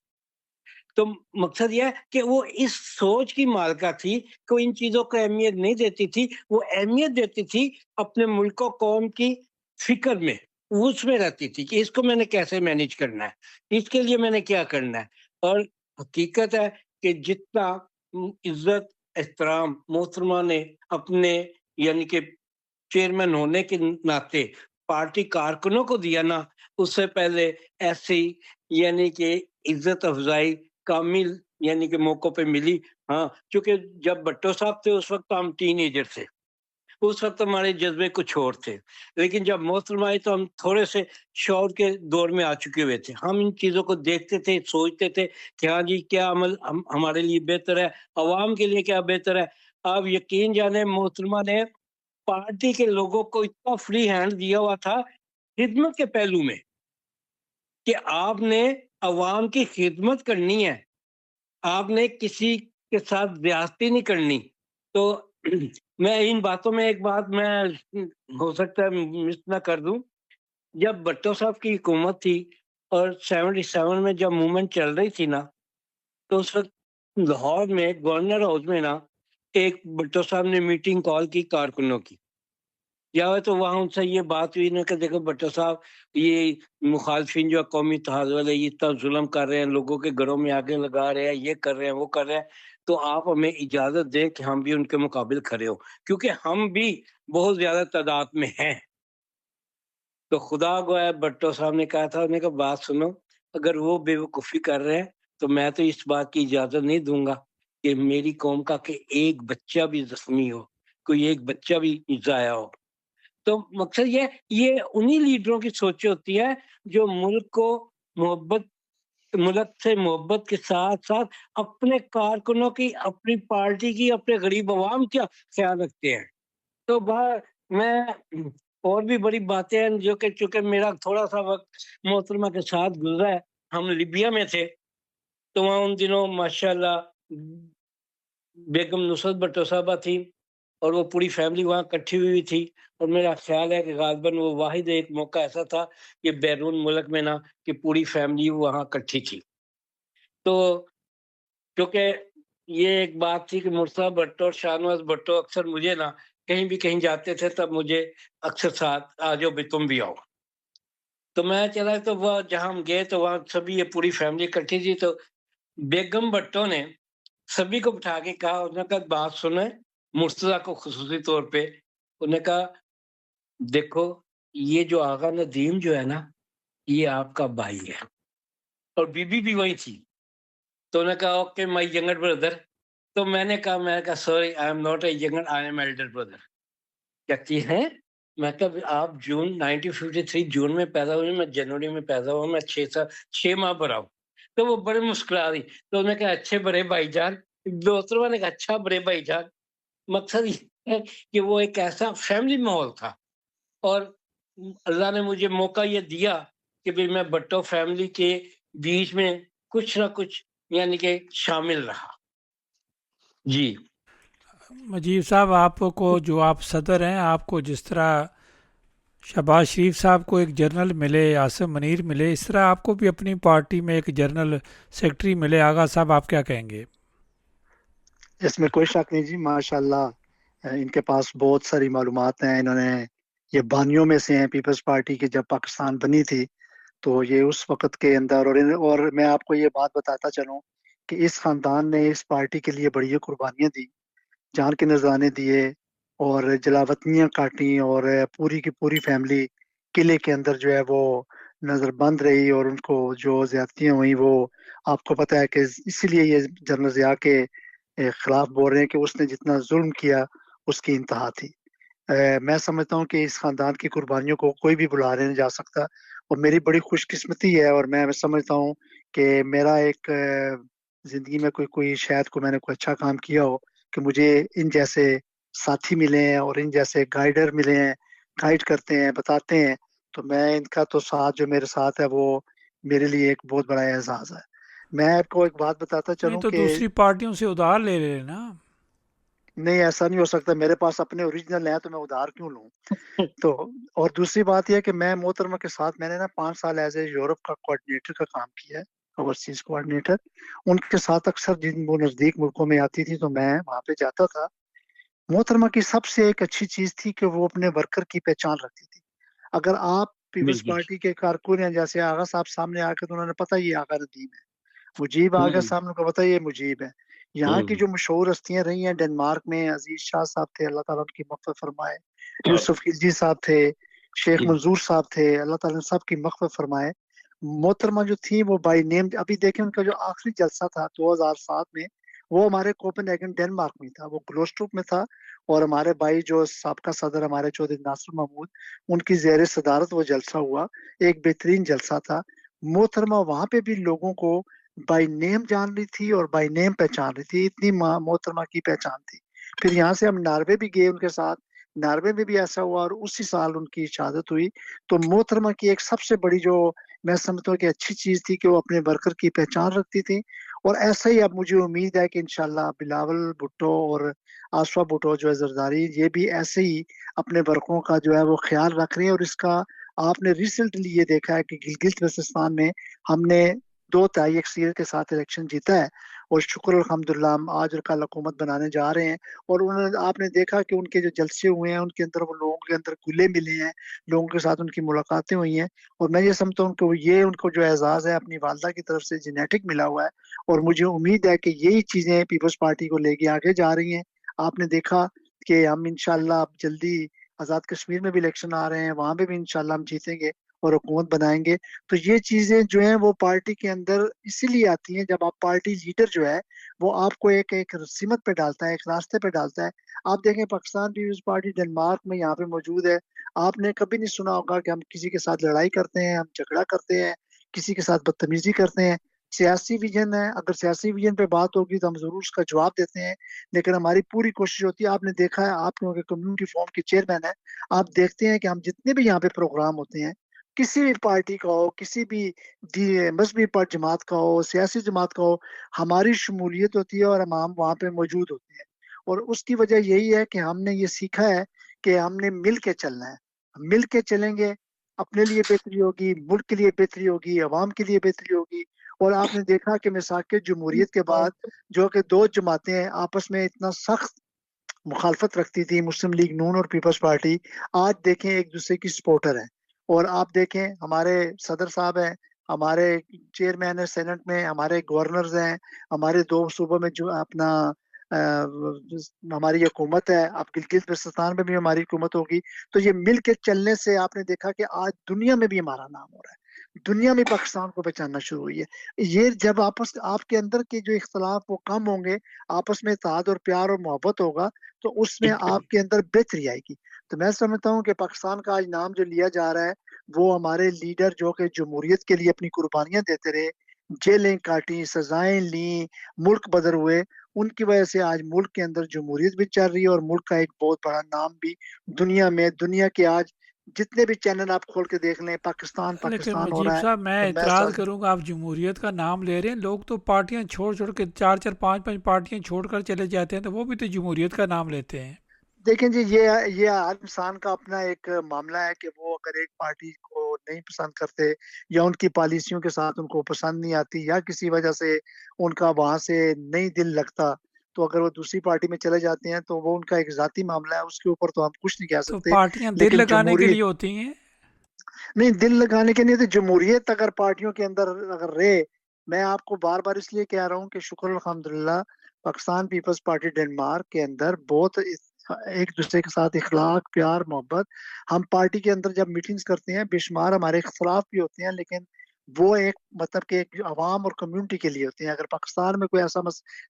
[SPEAKER 3] تو مقصد یہ ہے کہ وہ اس سوچ کی مالکہ تھی کہ وہ ان چیزوں کو اہمیت نہیں دیتی تھی, وہ اہمیت دیتی تھی اپنے ملک و قوم کی فکر میں, اس میں رہتی تھی کہ اس کو میں نے کیسے مینیج کرنا ہے, اس کے لیے میں نے کیا کرنا ہے. اور حقیقت ہے کہ جتنا عزت احترام محترمہ نے اپنے یعنی کہ چیئرمین ہونے کے ناطے پارٹی کارکنوں کو دیا نا, اس سے پہلے ایسی یعنی کہ عزت افزائی کامل یعنی کہ موقع پہ ملی. ہاں چونکہ جب بھٹو صاحب تھے اس وقت ہم ٹین ایجر تھے, اس وقت ہمارے جذبے کچھ اور تھے. لیکن جب محترم آئے تو ہم تھوڑے سے شعور کے دور میں آ چکے ہوئے تھے. ہم ان چیزوں کو دیکھتے تھے, سوچتے تھے کہ ہاں جی کیا عمل ہمارے لیے بہتر ہے, عوام کے لیے کیا بہتر ہے. آپ یقین جانے محترمہ نے پارٹی کے لوگوں کو اتنا فری ہینڈ دیا ہوا تھا خدمت کے پہلو میں کہ آپ نے عوام کی خدمت کرنی ہے, آپ نے کسی کے ساتھ زیادتی نہیں کرنی. تو میں ان باتوں میں ایک بات میں ہو سکتا ہے مس نہ کر دوں. جب بھٹو صاحب کی حکومت تھی اور 77 میں جب موومنٹ چل رہی تھی نا تو اس وقت لاہور میں گورنر ہاؤس میں نا ایک بھٹو صاحب نے میٹنگ کال کی کارکنوں کی, یا تو وہاں ان سے یہ بات ہوئی نا کہ دیکھو بھٹو صاحب یہ مخالفین جو قومی اتحاد والے یہ اتنا ظلم کر رہے ہیں, لوگوں کے گھروں میں آگے لگا رہے ہیں, یہ کر رہے ہیں وہ کر رہے ہیں, تو آپ ہمیں اجازت دیں کہ ہم بھی ان کے مقابل کھڑے ہو, کیونکہ ہم بھی بہت زیادہ تعداد میں ہیں. تو خدا گویا بھٹو صاحب نے کہا تھا, انہیں کہا بات سنو, اگر وہ بے وقوفی کر رہے ہیں تو میں تو اس بات کی اجازت نہیں دوں گا کہ میری قوم کا کہ ایک بچہ بھی زخمی ہو, کوئی ایک بچہ بھی ضائع ہو. تو مقصد یہ انہی لیڈروں کی سوچ ہوتی ہے جو ملک کو ملک سے محبت کے ساتھ ساتھ اپنے کارکنوں کی, اپنی پارٹی کی, اپنے غریب عوام کا خیال رکھتے ہیں. تو میں اور بھی بڑی باتیں ہیں جو کہ چونکہ میرا تھوڑا سا وقت محترمہ کے ساتھ گزرا ہے. ہم لیبیا میں تھے تو وہاں ان دنوں ماشاءاللہ بیگم نصرت بھٹو صاحبہ تھی اور وہ پوری فیملی وہاں اکٹھی ہوئی تھی. اور میرا خیال ہے کہ غالباً وہ واحد ایک موقع ایسا تھا کہ بیرون ملک میں نا کہ پوری فیملی وہاں اکٹھی تھی. تو کیونکہ یہ ایک بات تھی کہ مرتضیٰ بھٹو اور شاہ نواز بھٹو اکثر مجھے نا کہیں بھی کہیں جاتے تھے تب مجھے اکثر ساتھ آ جاؤ بھی تم بھی آؤ. تو میں چلا تو وہ جہاں ہم گئے تو وہاں سبھی یہ پوری فیملی اکٹھی تھی. تو بیگم بھٹو نے سبھی کو بٹھا کے کہا, انہوں نے کہا بات سنیں مرتضیٰ کو خصوصی طور پہ, انہوں نے کہا دیکھو یہ جو آغا ندیم جو ہے نا یہ آپ کا بھائی ہے, اور بی بی بھی وہی تھی. تو انہوں نے کہا اوکے مائی ینگر بردر. تو میں نے کہا sorry I am not a younger, I am elder brother. کہتی ہیں میں کہا آپ جون 1953 جون میں پیدا ہوئے, میں جنوری میں پیدا ہوا, میں 6 ماہ بڑا ہوں. تو وہ بڑے مسکرا رہی. تو انہوں نے کہا اچھے بڑے بھائی جان. دوستوں نے کہا اچھا بڑے بھائی جان. مقصد یہ ہے کہ وہ ایک ایسا فیملی ماحول تھا, اور اللہ نے مجھے موقع یہ دیا کہ بھی میں بھٹو فیملی کے بیچ میں کچھ نہ کچھ یعنی کہ شامل رہا. جی
[SPEAKER 1] مجیب صاحب, آپ کو جو آپ صدر ہیں, آپ کو جس طرح شہباز شریف صاحب کو ایک جنرل ملے, عاصم منیر ملے, اس طرح آپ کو بھی اپنی پارٹی میں ایک جنرل سیکرٹری ملے. آغا صاحب آپ کیا کہیں گے؟
[SPEAKER 2] اس میں کوئی شک نہیں جی, ماشاءاللہ ان کے پاس بہت ساری معلومات ہیں. انہوں نے یہ بانیوں میں سے ہیں پیپلز پارٹی کی, جب پاکستان بنی تھی تو یہ اس وقت کے اندر, اور میں آپ کو یہ بات بتاتا چلوں کہ اس خاندان نے اس پارٹی کے لیے بڑی قربانیاں دی, جان کے نذرانے دیے, اور جلاوطنیاں کاٹی اور پوری کی پوری فیملی قلعے کے اندر جو ہے وہ نظر بند رہی اور ان کو جو زیادتیاں ہوئیں وہ آپ کو پتہ ہے کہ اسی لیے یہ جنرل ضیاء کے خلاف بول رہے ہیں کہ اس نے جتنا ظلم کیا اس کی انتہا تھی۔ میں سمجھتا ہوں کہ اس خاندان کی قربانیوں کو کوئی بھی بلا نہیں جا سکتا، اور میری بڑی خوش قسمتی ہے اور میں سمجھتا ہوں کہ میرا ایک زندگی میں کوئی شاید کو میں نے کوئی اچھا کام کیا ہو کہ مجھے ان جیسے ساتھی ملے ہیں اور ان جیسے گائیڈر ملے ہیں، گائیڈ کرتے ہیں، بتاتے ہیں، تو میں ان کا تو ساتھ جو میرے ساتھ ہے وہ میرے لیے ایک بہت بڑا اعزاز ہے۔ میں آپ کو ایک بات بتاتا
[SPEAKER 1] نہیں
[SPEAKER 2] چلوں
[SPEAKER 1] تو
[SPEAKER 2] کہ
[SPEAKER 1] دوسری پارٹیوں سے ادھار لے لے نا۔
[SPEAKER 2] نہیں، ایسا نہیں ہو سکتا، میرے پاس اپنے اوریجنل ہیں تو میں ادھار کیوں لوں؟ تو اور دوسری بات یہ ہے کہ میں محترمہ کے ساتھ میں نے نا 5 سال ایز اے یورپ کا کوآرڈینیٹر کا کام کیا ہے، اوورسیز کوآرڈینیٹر۔ ان کے ساتھ اکثر جن وہ نزدیک ملکوں میں آتی تھی تو میں وہاں پہ جاتا تھا۔ محترمہ کی سب سے ایک اچھی چیز تھی کہ وہ اپنے ورکر کی پہچان رکھتی تھی۔ اگر آپ پیپلز
[SPEAKER 3] بالکل
[SPEAKER 2] پارٹی کے کارکن ہیں، جیسے آغا صاحب سامنے آ کے تو انہوں نے پتہ یہ آغا ندیم ہے، مجیب آگے سامنے کو پتہ یہ مجیب ہے۔ یہاں کی جو مشہور ہستیاں رہی ہیں ڈنمارک میں، عزیز شاہ صاحب تھے، اللہ تعالیٰ ان کی مغفرت فرمائے، یوسف خلجی صاحب تھے، شیخ منظور صاحب تھے، اللہ تعالیٰ نے سب کی مغفرت فرمائے۔ محترمہ جو تھی وہ بائی نیم، ابھی دیکھیں ان کا جو آخری جلسہ تھا 2007 میں، وہ ہمارے کوپن ہیگن ڈنمارک میں تھا، وہ گلوسٹروپ میں تھا، اور ہمارے بھائی جو سابقہ صدر ہمارے چودھری ناصر محمود، ان کی زیر صدارت وہ جلسہ ہوا، ایک بہترین جلسہ تھا۔ محترمہ وہاں پہ بھی لوگوں کو بائی نیم جان رہی تھی اور بائی نیم پہچان رہی تھی، اتنی محترمہ کی پہچان تھی۔ پھر یہاں سے ہم ناروے بھی گئے ان کے ساتھ، ناروے میں بھی ایسا ہوا اور اسی سال ان کی شہادت ہوئی۔ تو محترمہ کی ایک سب سے بڑی جو میں سمجھتا ہوں کہ اچھی چیز تھی کہ وہ اپنے ورکر کی پہچان رکھتی تھی، اور ایسا ہی اب مجھے امید ہے کہ انشاءاللہ بلاول بھٹو اور آصفہ بھٹو جو ہے زرداری، یہ بھی ایسے ہی اپنے ورکروں کا جو ہے وہ خیال رکھ رہے ہیں۔ اور اس کا آپ نے ریسنٹلی یہ دیکھا ہے کہ گلگت بلتستان میں ہم نے 2 اکثریت کے ساتھ الیکشن جیتا ہے، اور شکر الحمدللہ ہم آج اور کل حکومت بنانے جا رہے ہیں۔ اور انہوں نے آپ نے دیکھا کہ ان کے جو جلسے ہوئے ہیں ان کے اندر وہ لوگوں کے اندر گلے ملے ہیں، لوگوں کے ساتھ ان کی ملاقاتیں ہوئی ہیں، اور میں یہ سمجھتا ہوں کہ یہ ان کو جو اعزاز ہے اپنی والدہ کی طرف سے جینیٹک ملا ہوا ہے، اور مجھے امید ہے کہ یہی چیزیں پیپلز پارٹی کو لے کے آگے جا رہی ہیں۔ آپ نے دیکھا کہ ہم انشاءاللہ اب جلدی آزاد کشمیر میں بھی الیکشن آ رہے ہیں، وہاں پہ بھی انشاءاللہ ہم جیتیں گے اور حکومت بنائیں گے۔ تو یہ چیزیں جو ہیں وہ پارٹی کے اندر اسی لیے آتی ہیں جب آپ پارٹی لیڈر جو ہے وہ آپ کو ایک سمت پہ ڈالتا ہے، ایک راستے پہ ڈالتا ہے۔ آپ دیکھیں پاکستان پیپلز پارٹی ڈنمارک میں یہاں پہ موجود ہے، آپ نے کبھی نہیں سنا ہوگا کہ ہم کسی کے ساتھ لڑائی کرتے ہیں، ہم جھگڑا کرتے ہیں، کسی کے ساتھ بدتمیزی کرتے ہیں۔ سیاسی ویژن ہے، اگر سیاسی ویژن پہ بات ہوگی تو ہم ضرور اس کا جواب دیتے ہیں، لیکن ہماری پوری کوشش ہوتی ہے۔ آپ نے دیکھا ہے، آپ کیونکہ کمیونٹی فورم کے چیئرمین ہیں، آپ دیکھتے ہیں کہ ہم جتنے بھی یہاں پہ پروگرام ہوتے ہیں، کسی بھی پارٹی کا ہو، کسی بھی مذہبی جماعت کا ہو، سیاسی جماعت کا ہو، ہماری شمولیت ہوتی ہے اور ہم وہاں پہ موجود ہوتے ہیں۔ اور اس کی وجہ یہی ہے کہ ہم نے یہ سیکھا ہے کہ ہم نے مل کے چلنا ہے، مل کے چلیں گے، اپنے لیے بہتری ہوگی، ملک کے لیے بہتری ہوگی، عوام کے لیے بہتری ہوگی۔ اور آپ نے دیکھا کہ مساق جمہوریت کے بعد جو کہ 2 جماعتیں آپس میں اتنا سخت مخالفت رکھتی تھی، مسلم لیگ نون اور پیپلز پارٹی، آج دیکھیں ایک دوسرے کی سپورٹر ہیں۔ اور آپ دیکھیں ہمارے صدر صاحب ہیں، ہمارے چیئرمین ہیں سینٹ میں، ہمارے گورنرز ہیں، ہمارے 2 صوبوں میں جو اپنا ہماری حکومت ہے، اب گلگت بلتستان میں بھی ہماری حکومت ہوگی۔ تو یہ مل کے چلنے سے آپ نے دیکھا کہ آج دنیا میں بھی ہمارا نام ہو رہا ہے، دنیا میں پاکستان کو پہچاننا شروع ہوئی ہے۔ یہ جب آپ کے اندر کے جو اختلاف وہ کم ہوں گے، آپس میں اتحاد اور پیار اور محبت ہوگا، تو اس میں آپ کے اندر بہتری آئے گی۔ تو میں سمجھتا ہوں کہ پاکستان کا آج نام جو لیا جا رہا ہے وہ ہمارے لیڈر جو کہ جمہوریت کے لیے اپنی قربانیاں دیتے رہے، جیلیں کاٹی، سزائیں لیں، ملک بدر ہوئے، ان کی وجہ سے آج ملک کے اندر جمہوریت بھی چل رہی ہے، اور ملک کا ایک بہت بڑا نام بھی دنیا میں، دنیا کے آج جتنے بھی چینل آپ کھول کے دیکھ لیں، پاکستان
[SPEAKER 1] لیکن
[SPEAKER 2] پاکستان ہو
[SPEAKER 1] مجیب
[SPEAKER 2] رہا ہے۔
[SPEAKER 1] صاحب میں
[SPEAKER 2] تو میں
[SPEAKER 1] اعتراض کروں گا، آپ جمہوریت کا نام لے رہے ہیں، لوگ تو پارٹیاں چھوڑ چھوڑ کے 4 4 5 5 پارٹیاں چھوڑ کر چلے جاتے ہیں، تو وہ بھی تو جمہوریت کا نام لیتے ہیں۔
[SPEAKER 2] دیکھیں جی، یہ ہر انسان کا اپنا ایک معاملہ ہے کہ وہ اگر ایک پارٹی کو نہیں پسند کرتے، یا ان کی پالیسیوں کے ساتھ ان کو پسند نہیں آتی، یا کسی وجہ سے ان کا وہاں سے نہیں دل لگتا، تو اگر وہ دوسری پارٹی میں چلے جاتے ہیں تو وہ ان کا ایک ذاتی معاملہ ہے، اس کے اوپر تو ہم کچھ نہیں کہہ
[SPEAKER 1] تو
[SPEAKER 2] سکتے۔
[SPEAKER 1] پارٹیاں دل
[SPEAKER 2] لیکن
[SPEAKER 1] لگانے کے لیے ہوتی ہیں۔
[SPEAKER 2] نہیں، دل لگانے کے لیے تو جمہوریت اگر پارٹیوں کے اندر اگر رہے، میں آپ کو بار بار اس لیے کہہ رہا ہوں کہ شکر الحمدللہ پاکستان پیپلز پارٹی ڈنمارک کے اندر بہت ایک دوسرے کے ساتھ اخلاق پیار محبت. ہم پارٹی کے اندر جب میٹنگز کرتے ہیں بے شمار ہمارے اختلاف بھی ہوتے ہیں لیکن وہ ایک مطلب کہ ایک عوام اور کمیونٹی کے لیے ہوتے ہیں. اگر پاکستان میں کوئی ایسا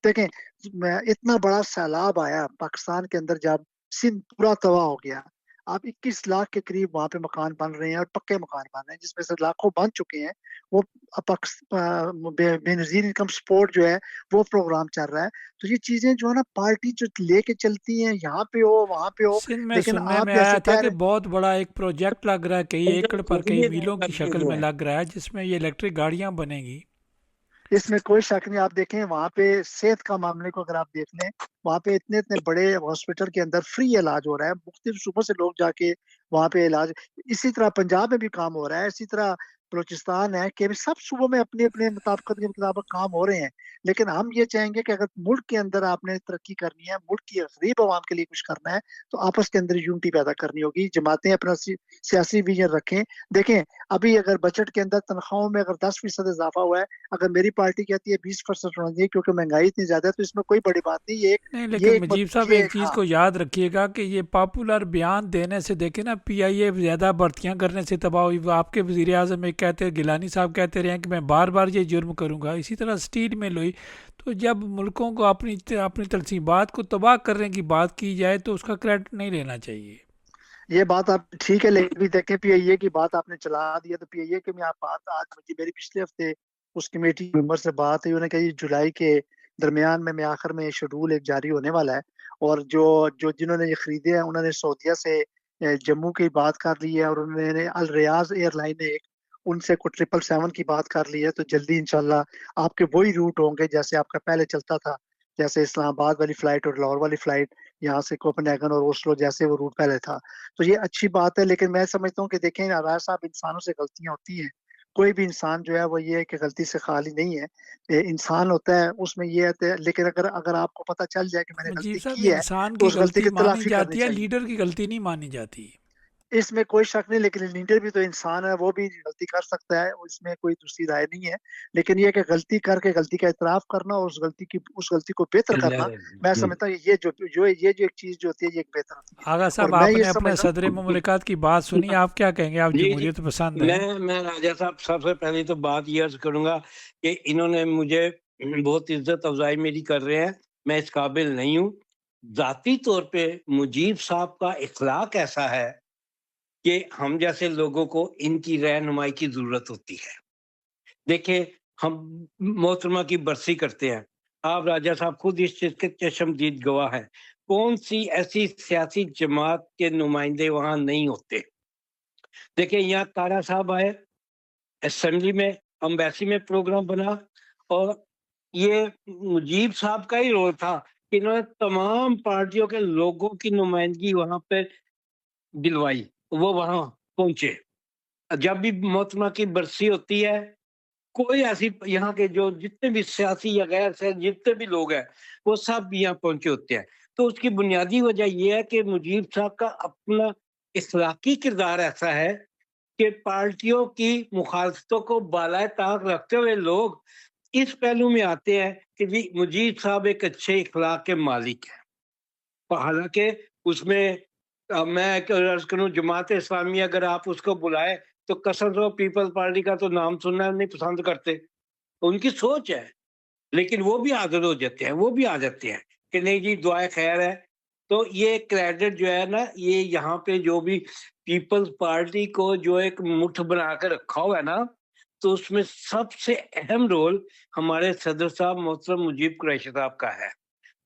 [SPEAKER 2] دیکھیں اتنا بڑا سیلاب آیا پاکستان کے اندر جب سندھ پورا تباہ ہو گیا. آپ 21 لاکھ کے قریب وہاں پہ مکان بن رہے ہیں اور پکے مکان بن رہے ہیں جس میں سے لاکھوں بن چکے ہیں. وہ بے نظیر انکم سپورٹ جو ہے وہ پروگرام چل رہا ہے. تو یہ چیزیں جو ہے نا پارٹی جو لے کے چلتی ہیں یہاں پہ ہو وہاں پہ ہو.
[SPEAKER 1] سندھ میں
[SPEAKER 2] لیکن
[SPEAKER 1] سننے
[SPEAKER 2] آپ
[SPEAKER 1] میں
[SPEAKER 2] جیسے
[SPEAKER 1] آیا تھا
[SPEAKER 2] کہہ
[SPEAKER 1] کہ
[SPEAKER 2] رہے
[SPEAKER 1] بہت بڑا ایک پروجیکٹ لگ رہا ہے کئی ایکڑ پر کئی میلوں کی شکل میں
[SPEAKER 3] ہیں
[SPEAKER 1] لگ رہا ہے جس میں یہ الیکٹرک گاڑیاں بنے گی.
[SPEAKER 2] اس میں کوئی شک نہیں. آپ دیکھیں وہاں پہ صحت کا معاملے کو اگر آپ دیکھ لیں وہاں پہ اتنے بڑے ہاسپٹل کے اندر فری علاج ہو رہا ہے. مختلف صوبوں سے لوگ جا کے وہاں پہ علاج. اسی طرح پنجاب میں بھی کام ہو رہا ہے. اسی طرح بلوچستان ہے کہ سب صوبوں میں اپنے اپنے مطابقت کے مطابق کام ہو رہے ہیں. لیکن ہم یہ چاہیں گے کہ اگر ملک کے اندر آپ نے ترقی کرنی ہے ملک کی غریب عوام کے لیے کچھ کرنا ہے تو آپس کے اندر یونٹی پیدا کرنی ہوگی. جماعتیں اپنا سیاسی ویژن رکھیں. دیکھیں ابھی اگر بجٹ کے اندر تنخواہوں میں اگر 10% اضافہ ہوا ہے اگر میری پارٹی کہتی ہے 20% ہونا چاہیے کیونکہ مہنگائی اتنی زیادہ ہے تو اس میں کوئی بڑی بات نہیں.
[SPEAKER 1] نہیں
[SPEAKER 2] یہ
[SPEAKER 1] لیکن
[SPEAKER 2] ایک
[SPEAKER 1] مجیب صاحب ایک چیز کو یاد رکھیے گا کہ یہ پاپولر بیان دینے سے دیکھیں نا پی آئی اے زیادہ بھرتیاں کرنے سے تباہ ہوئی. وہ آپ کے وزیر اعظم ایک کہتے گیلانی صاحب کہتے رہے ہیں کہ میں بار بار یہ جرم کروں گا. اسی طرح اسٹیل مل ہوئی. تو جب ملکوں کو اپنی تنصیبات کو تباہ کرنے کی بات کی جائے تو اس کا کریڈٹ نہیں لینا چاہیے.
[SPEAKER 2] یہ بات آپ ٹھیک ہے لیکن بھی دیکھیں پی آئی اے کی بات آپ نے چلا دیا تو پی آئی اے کے میں آپ بات آج مجھے میری پچھلے ہفتے اس کمیٹی ممبر سے بات ہوئی. انہوں نے کہا یہ جولائی کے درمیان میں آخر میں شیڈول ایک جاری ہونے والا ہے اور جو جنہوں نے یہ خریدے ہیں انہوں نے سعودیہ سے جموں کی بات کر لی ہے اور انہوں نے الریاض ایئر لائن نے ایک ان سے کوئی 777 کی بات کر لی ہے. تو جلدی انشاءاللہ آپ کے وہی روٹ ہوں گے جیسے آپ کا پہلے چلتا تھا جیسے اسلام آباد والی فلائٹ اور لاہور والی فلائٹ یہاں سے کوپن ہیگن اور اوسلو جیسے وہ روٹ پہلے تھا. تو یہ اچھی بات ہے لیکن میں سمجھتا ہوں کہ دیکھیں راجا صاحب انسانوں سے غلطیاں ہوتی ہیں. کوئی بھی انسان جو ہے وہ یہ ہے کہ غلطی سے خالی نہیں ہے. انسان ہوتا ہے اس میں یہ ہے لیکن اگر آپ کو پتہ چل جائے کہ میں نے
[SPEAKER 1] مجیب
[SPEAKER 2] غلطی
[SPEAKER 1] صاحب
[SPEAKER 2] کی ہے
[SPEAKER 1] انسان
[SPEAKER 2] تو
[SPEAKER 1] کی
[SPEAKER 2] اس غلطی
[SPEAKER 1] غلطی
[SPEAKER 2] کی
[SPEAKER 1] مانی
[SPEAKER 2] تلافی کرنی
[SPEAKER 1] جاتی ہے
[SPEAKER 2] چاہیے.
[SPEAKER 1] لیڈر کی غلطی نہیں مانی جاتی.
[SPEAKER 2] اس میں کوئی شک نہیں لیکن لیڈر بھی تو انسان ہے وہ بھی غلطی کر سکتا ہے. اس میں کوئی دوسری رائے نہیں ہے لیکن یہ کہ غلطی کر کے غلطی کا اعتراف کرنا اور اس غلطی کو بہتر کرنا میں سمجھتا ہوں یہ جو ایک چیز جو ہوتی ہے یہ ایک بہتر ہوتی ہے.
[SPEAKER 1] آغا
[SPEAKER 2] اور
[SPEAKER 1] صاحب
[SPEAKER 2] میں
[SPEAKER 1] آپ
[SPEAKER 2] یہ
[SPEAKER 1] نے اپنے
[SPEAKER 2] سمجھتا
[SPEAKER 1] صدر مملکت کی بات سنی. آپ کیا کہیں گے؟ آپ
[SPEAKER 3] جی
[SPEAKER 1] جمہوریت پسند ہیں.
[SPEAKER 3] میں راجہ صاحب سب سے پہلے تو بات یہ عرض کروں گا کہ انہوں نے مجھے بہت عزت افزائی میری کر رہے ہیں. میں اس قابل نہیں ہوں. ذاتی طور پہ مجیب صاحب کا اخلاق ایسا ہے کہ ہم جیسے لوگوں کو ان کی رہنمائی کی ضرورت ہوتی ہے. دیکھیں ہم محترمہ کی برسی کرتے ہیں. آپ راجہ صاحب خود اس چیز کے چشمدید گواہ ہیں. کون سی ایسی سیاسی جماعت کے نمائندے وہاں نہیں ہوتے. دیکھیں یہاں تارا صاحب آئے اسمبلی میں امبیسی میں پروگرام بنا اور یہ مجیب صاحب کا ہی رول تھا کہ انہوں نے تمام پارٹیوں کے لوگوں کی نمائندگی وہاں پہ دلوائی. وہ وہاں پہنچے. جب بھی محترمہ کی برسی ہوتی ہے کوئی ایسی یہاں کے جو جتنے بھی سیاسی یا غیر سے جتنے بھی لوگ ہیں وہ سب یہاں پہنچے ہوتے ہیں. تو اس کی بنیادی وجہ یہ ہے کہ مجیب صاحب کا اپنا اخلاقی کردار ایسا ہے کہ پارٹیوں کی مخالفتوں کو بالائے طاق رکھتے ہوئے لوگ اس پہلو میں آتے ہیں کہ جی مجیب صاحب ایک اچھے اخلاق کے مالک ہیں. حالانکہ اس میں میں عرض کروں جماعت اسلامی اگر آپ اس کو بلائے تو قسم سے پیپلز پارٹی کا تو نام سننا نہیں پسند کرتے. ان کی سوچ ہے لیکن وہ بھی حاضر ہو جاتے ہیں. وہ بھی آ جاتے ہیں کہ نہیں جی دعائے خیر ہے. تو یہ کریڈٹ جو ہے نا یہ یہاں پہ جو بھی پیپلز پارٹی کو جو ایک مٹھ بنا کے رکھا ہوا ہے نا تو اس میں سب سے اہم رول ہمارے صدر صاحب محترم مجیب قریشی صاحب کا ہے.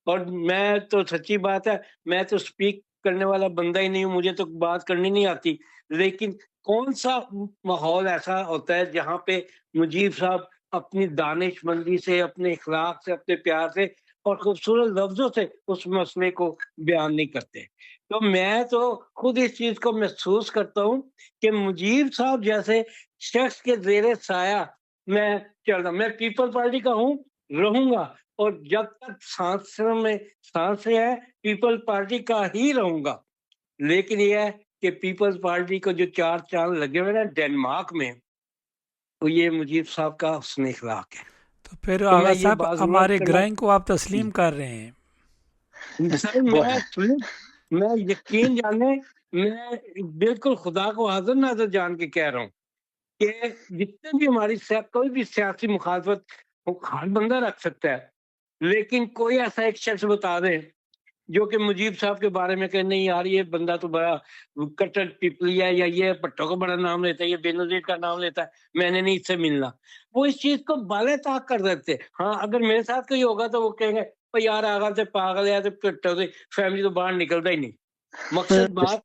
[SPEAKER 3] اور میں تو سچی بات ہے میں تو سپیک کرنے والا بندہ ہی نہیں ہوں. مجھے تو بات کرنی نہیں آتی. لیکن کون سا ماحول ایسا ہوتا ہے جہاں پہ مجیب صاحب اپنی دانش مندی سے اپنے اخلاق سے اپنے پیار سے اور خوبصورت لفظوں سے اس مسئلے کو بیان نہیں کرتے. تو میں تو خود اس چیز کو محسوس کرتا ہوں کہ مجیب صاحب جیسے شخص کے زیر سایہ میں چل رہا. میں پیپل پارٹی کا ہوں رہوں گا اور جب تک سانسیں ہے پیپل پارٹی کا ہی رہوں گا. لیکن یہ ہے کہ پیپلز پارٹی کو جو 4 چاند لگے ہوئے نا ڈینمارک میں تو یہ مجیب صاحب کا حسن اخلاق ہے.
[SPEAKER 1] تو پھر
[SPEAKER 3] تو میں
[SPEAKER 1] آغا
[SPEAKER 3] یہ
[SPEAKER 1] صاحب
[SPEAKER 3] بات ضرور
[SPEAKER 1] ہمارے
[SPEAKER 3] کرنا
[SPEAKER 1] گرائنگ کو آپ تسلیم کر رہے ہیں.
[SPEAKER 3] سر میں میں یقین جانے، میں بالکل خدا کو حاضر ناظر جان کے کہہ رہا ہوں کہ جتنے بھی ہماری کوئی بھی سیاسی مخالفت ہر بندہ رکھ سکتا ہے، لیکن کوئی ایسا ایک شخص بتا دے جو کہ مجیب صاحب کے بارے میں کہ نہیں یار یہ بندہ تو بڑا کٹر پیپلی ہے، یا یہ بھٹو کا بڑا نام لیتا ہے، یہ بے نظیر کا نام لیتا ہے، میں نے نہیں اس سے ملنا، وہ اس چیز کو بالے طاق کر دیتے. ہاں اگر میرے ساتھ کوئی ہوگا تو وہ کہیں گے یار آگا سے پاگل ہے، تو بھٹو سے فیملی تو باہر نکلتا ہی نہیں. مقصد بات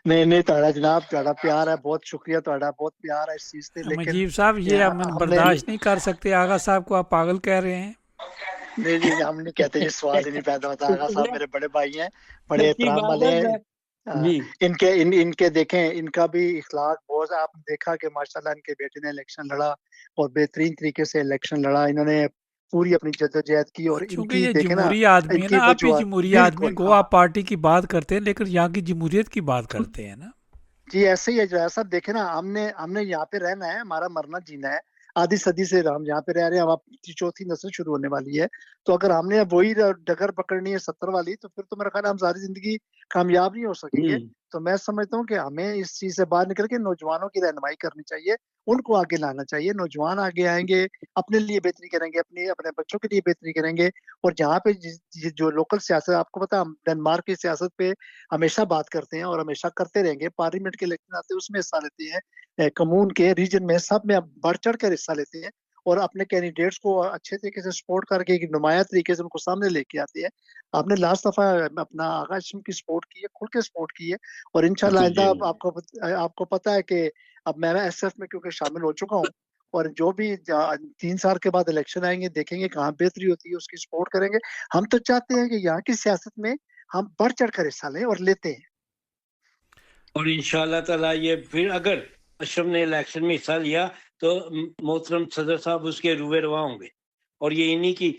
[SPEAKER 2] نہیں تہاڈا جناب، تہاڈا پیار ہے، بہت شکریہ، تہاڈا بہت پیار ہے اس چیز سے، لیکن
[SPEAKER 1] مجیب صاحب یہ ہم
[SPEAKER 2] ہم نے
[SPEAKER 1] برداشت نہیں کر سکتے. آغا صاحب کو آپ پاگل کہہ رہے ہیں.
[SPEAKER 2] نہیں جی، ہم نہیں کہتے، یہ سوال ہی نہیں پیدا ہوتا. آغا صاحب میرے بڑے بھائی ہیں، بڑے
[SPEAKER 3] سچی
[SPEAKER 2] احترام
[SPEAKER 3] بات
[SPEAKER 2] والے
[SPEAKER 3] ہے.
[SPEAKER 2] ہیں.
[SPEAKER 3] جی
[SPEAKER 2] ان کے دیکھیں، ان کا بھی اخلاق بہت، آپ نے دیکھا کہ ماشاءاللہ ان کے بیٹے نے الیکشن لڑا اور بہترین طریقے سے الیکشن لڑا. انہوں نے پوری اپنی جدوجہد کی، اور ان
[SPEAKER 1] چونکہ
[SPEAKER 2] کی
[SPEAKER 1] یہ
[SPEAKER 2] دیکھیں نا،
[SPEAKER 1] جمہوری آدمی
[SPEAKER 2] ان
[SPEAKER 1] ہے
[SPEAKER 2] کی
[SPEAKER 1] نا، آپ یہ
[SPEAKER 2] وجوہات
[SPEAKER 1] جمہوری آدمی
[SPEAKER 2] بالکل.
[SPEAKER 1] گو
[SPEAKER 2] ہاں
[SPEAKER 1] آپ پارٹی کی بات کرتے ہیں لیکن یہاں کی جمہوریت کی بات کرتے ہیں نا.
[SPEAKER 2] جی، ایسے ہی ہے. جو ایسا دیکھیں نا، ہم نے یہاں پہ رہنا ہے، ہمارا مرنا جینا ہے. آدھی صدی سے ہم یہاں پہ رہ رہے ہیں، اب چوتھی نسل شروع ہونے والی ہے. تو اگر ہم نے وہی ڈگر پکڑنی ہے 70 والی، تو پھر تو میرا خیال ہے ہم ساری زندگی کامیاب نہیں ہو سکیں گے. تو میں سمجھتا ہوں کہ ہمیں اس چیز سے باہر نکل کے نوجوانوں کی رہنمائی کرنی چاہیے، ان کو آگے لانا چاہیے. نوجوان آگے آئیں گے، اپنے لیے بہتری کریں گے، اپنے بچوں کے لیے بہتری کریں گے. اور جہاں پہ جو لوکل سیاست، آپ کو پتا، ہم ڈنمارک کی سیاست پہ ہمیشہ بات کرتے ہیں اور ہمیشہ کرتے رہیں گے. پارلیمنٹ کے الیکشن آتے ہیں، اس میں حصہ لیتے ہیں، کمون کے ریجن میں سب میں بڑھ چڑھ کر حصہ لیتے ہیں، اور اپنے کینڈیڈیٹس کو اچھے طریقے سے سپورٹ کر کے ایک نمایاں طریقے سے ان کو سامنے لے کے آتے ہیں. آپ نے لاسٹ دفعہ اپنا آغا ہاشم کی سپورٹ کی ہے، کھل کے سپورٹ کی ہے. اور انشاءاللہ آئندہ آپ کو پتا ہے کہ اب میں ایس ایف میں کیونکہ شامل ہو چکا ہوں، اور جو بھی 3 سال کے بعد الیکشن آئیں گے، دیکھیں گے کہاں بہتری ہوتی ہے، اس کی سپورٹ کریں گے. ہم تو چاہتے ہیں کہ یہاں کی سیاست میں ہم بڑھ چڑھ کر حصہ لیں، اور لیتے ہیں.
[SPEAKER 3] اور انشاءاللہ تعالیٰ یہ پھر اگر اشرف نے الیکشن میں حصہ لیا تو محترم صدر صاحب اس کے روئے رواں ہوں گے، اور یہ انہی کی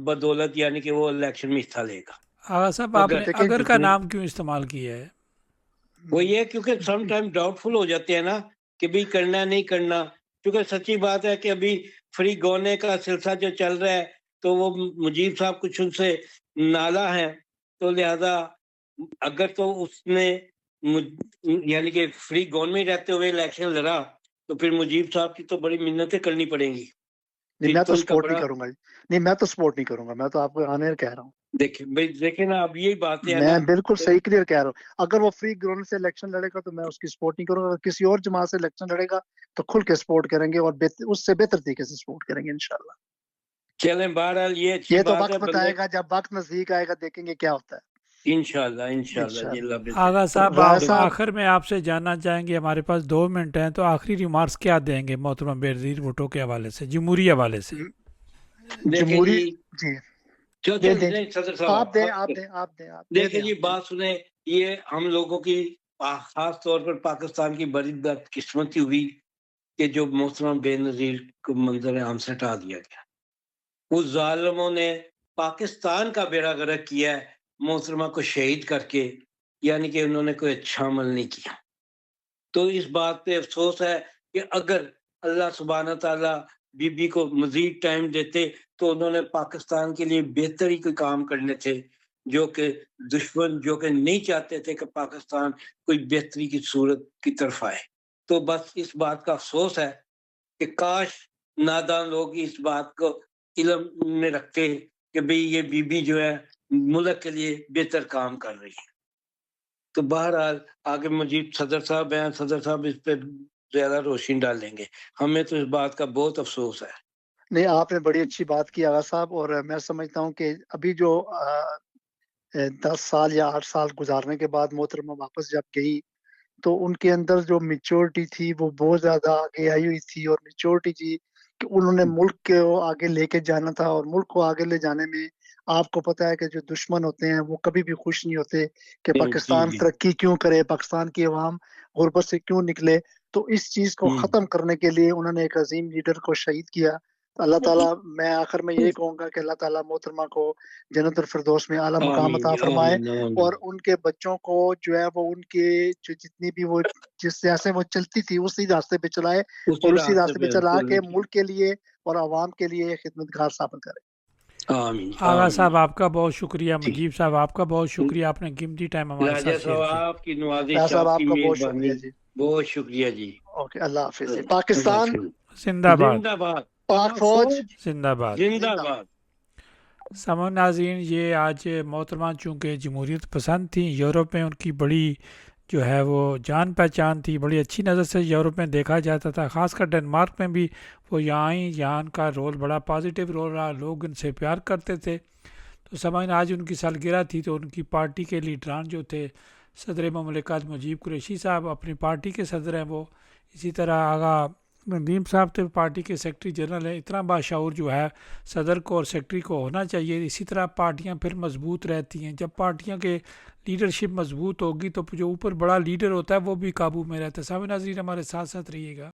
[SPEAKER 3] بدولت یعنی کہ وہ الیکشن میں حصہ لے گا.
[SPEAKER 1] آغا صاحب آپ نے
[SPEAKER 2] دیکھیں
[SPEAKER 1] اگر کا نام کیوں استعمال کیا ہے؟
[SPEAKER 3] وہ یہ کیونکہ سم ٹائم ڈاؤٹ فل ہو جاتے ہیں نا کہ بھی کرنا نہیں کرنا. کیونکہ سچی بات ہے کہ ابھی فری گونے کا سلسلہ جو چل رہا ہے تو وہ مجیب صاحب کچھ ان سے نالا ہے، تو لہذا اگر تو اس نے یعنی کہ فری گون میں رہتے ہوئے الیکشن لڑا تو پھر مجیب صاحب کی تو بڑی منتیں کرنی پڑیں گی.
[SPEAKER 2] نہیں، میں تو سپورٹ نہیں کروں گا. نہیں، میں تو سپورٹ نہیں کروں گا. میں تو آپ کو آنے کہہ رہا ہوں.
[SPEAKER 3] دیکھیں نا، اب یہی بات ہے
[SPEAKER 2] میں
[SPEAKER 3] نا.
[SPEAKER 2] بالکل صحیح کلیئر کہہ رہا ہوں. اگر وہ فری گراؤنڈ سے الیکشن لڑے گا تو میں اس کی سپورٹ نہیں کروں گا. اگر کسی اور جماعت سے الیکشن لڑے گا تو کھل کے سپورٹ کریں گے، اور اس سے بہتر طریقے سے سپورٹ کریں گے انشاءاللہ.
[SPEAKER 3] چلیں بہرحال یہ اچھی
[SPEAKER 2] یہ تو
[SPEAKER 3] بات ہے.
[SPEAKER 2] وقت بتائے گا، جب وقت نزدیک آئے گا دیکھیں گے کیا ہوتا ہے.
[SPEAKER 3] انشاءاللہ جی اللہ
[SPEAKER 1] آغا صاحب
[SPEAKER 2] رائے
[SPEAKER 1] آپ
[SPEAKER 2] صاحب،
[SPEAKER 1] آخر میں آپ سے جاننا چاہیں گے، ہمارے پاس 2 منٹ ہیں، تو آخری ریمارکس کیا دیں گے محترمہ بینظیر بھٹو کے حوالے سے، جمہوری حوالے سے؟
[SPEAKER 2] جمہوری جی
[SPEAKER 3] صدر صاحب دیکھیں جی، بات سنیں. یہ ہم لوگوں کی خاص طور پر پاکستان کی بڑی بدقسمتی ہوئی کہ جو محترم بے نظیر کو منظر عام سے ہٹا دیا گیا. اس ظالموں نے پاکستان کا بیڑا غرق کیا ہے محترمہ کو شہید کر کے، یعنی کہ انہوں نے کوئی اچھا عمل نہیں کیا. تو اس بات پہ افسوس ہے کہ اگر اللہ سبحانہ تعالیٰ بی بی کو مزید ٹائم دیتے تو انہوں نے پاکستان کے لیے بہتر ہی کوئی کام کرنے تھے، جو کہ دشمن جو کہ نہیں چاہتے تھے کہ پاکستان کوئی بہتری کی صورت کی طرف آئے. تو بس اس بات کا افسوس ہے کہ کاش نادان لوگ اس بات کو علم میں رکھتے کہ بھئی یہ بی بی جو ہے ملک کے لیے بہتر کام کر رہی ہے. تو بہرحال آگے مجید صدر صاحب ہیں، صدر صاحب اس پہ زیادہ روشنی ڈالیں گے. ہمیں تو اس بات کا بہت افسوس ہے.
[SPEAKER 2] نہیں، آپ نے بڑی اچھی بات کی آغا صاحب، اور میں سمجھتا ہوں کہ ابھی جو 10 سال یا 8 سال گزارنے کے بعد محترمہ واپس جب گئی تو ان کے اندر جو میچورٹی تھی وہ بہت زیادہ آگے آئی ہوئی تھی، اور میچورٹی تھی کہ انہوں نے ملک کو آگے لے کے جانا تھا. اور ملک کو آگے لے جانے میں آپ کو پتا ہے کہ جو دشمن ہوتے ہیں وہ کبھی بھی خوش نہیں ہوتے کہ پاکستان ترقی کیوں کرے، پاکستان کی عوام غربت سے کیوں نکلے. تو اس چیز کو ختم کرنے کے لیے انہوں نے ایک عظیم لیڈر کو شہید کیا. اللہ تعالیٰ، میں آخر میں یہی کہوں گا کہ اللہ تعالیٰ محترمہ کو جنت الفردوس میں اعلیٰ مقام عطا فرمائے، اور ان کے بچوں کو جو ہے وہ ان کے جو جتنی بھی وہ جس جیسے وہ چلتی تھی اسی راستے پہ چلائے، اور اسی راستے پہ چلا کے ملک کے لیے اور عوام کے لیے خدمتگار ثابت کرے.
[SPEAKER 3] آمین
[SPEAKER 1] آغا
[SPEAKER 3] آمین
[SPEAKER 1] صاحب آپ کا بہت شکریہ،
[SPEAKER 3] جی
[SPEAKER 1] مجیب صاحب آپ کا بہت شکریہ، آپ نے قیمتی ٹائم ہمارے
[SPEAKER 3] راجہ
[SPEAKER 1] ساتھ شیئر
[SPEAKER 3] صاحب
[SPEAKER 1] کیا۔
[SPEAKER 3] آپ کی نوازش
[SPEAKER 2] راجہ صاحب
[SPEAKER 3] آپ
[SPEAKER 2] آپ
[SPEAKER 3] کی
[SPEAKER 2] کا بہت شکریہ
[SPEAKER 3] مہربانی
[SPEAKER 2] جی۔
[SPEAKER 3] بہت شکریہ جی
[SPEAKER 2] اوکے، اللہ حافظ جی۔
[SPEAKER 3] اللہ
[SPEAKER 2] پاکستان،
[SPEAKER 3] حافظ
[SPEAKER 1] زندہ باد،
[SPEAKER 3] زندہ باد
[SPEAKER 2] پاک فوج
[SPEAKER 1] زندہ باد۔
[SPEAKER 3] زندہ
[SPEAKER 2] زندہ
[SPEAKER 3] باد
[SPEAKER 1] سامعین ناظرین، یہ آج محترمہ چونکہ جمہوریت پسند تھیں، یورپ میں ان کی بڑی جو ہے وہ جان پہچان تھی، بڑی اچھی نظر سے یورپ میں دیکھا جاتا تھا، خاص کر ڈنمارک میں بھی وہ یہاں ہی، یہاں کا رول بڑا پازیٹیو رول رہا، لوگ ان سے پیار کرتے تھے۔ تو سامعین آج ان کی سالگرہ تھی، تو ان کی پارٹی کے لیڈران جو تھے، صدر مملکت مجیب قریشی صاحب اپنی پارٹی کے صدر ہیں وہ، اسی طرح آغا ندیم صاحب تھے پارٹی کے سیکرٹری جنرل ہیں۔ اتنا باشعور جو ہے صدر کو اور سیکرٹری کو ہونا چاہیے، اسی طرح پارٹیاں پھر مضبوط رہتی ہیں۔ جب پارٹیاں کے لیڈرشپ مضبوط ہوگی تو جو اوپر بڑا لیڈر ہوتا ہے وہ بھی قابو میں رہتا ہے۔ سامعین ناظرین ہمارے ساتھ ساتھ رہیے گا۔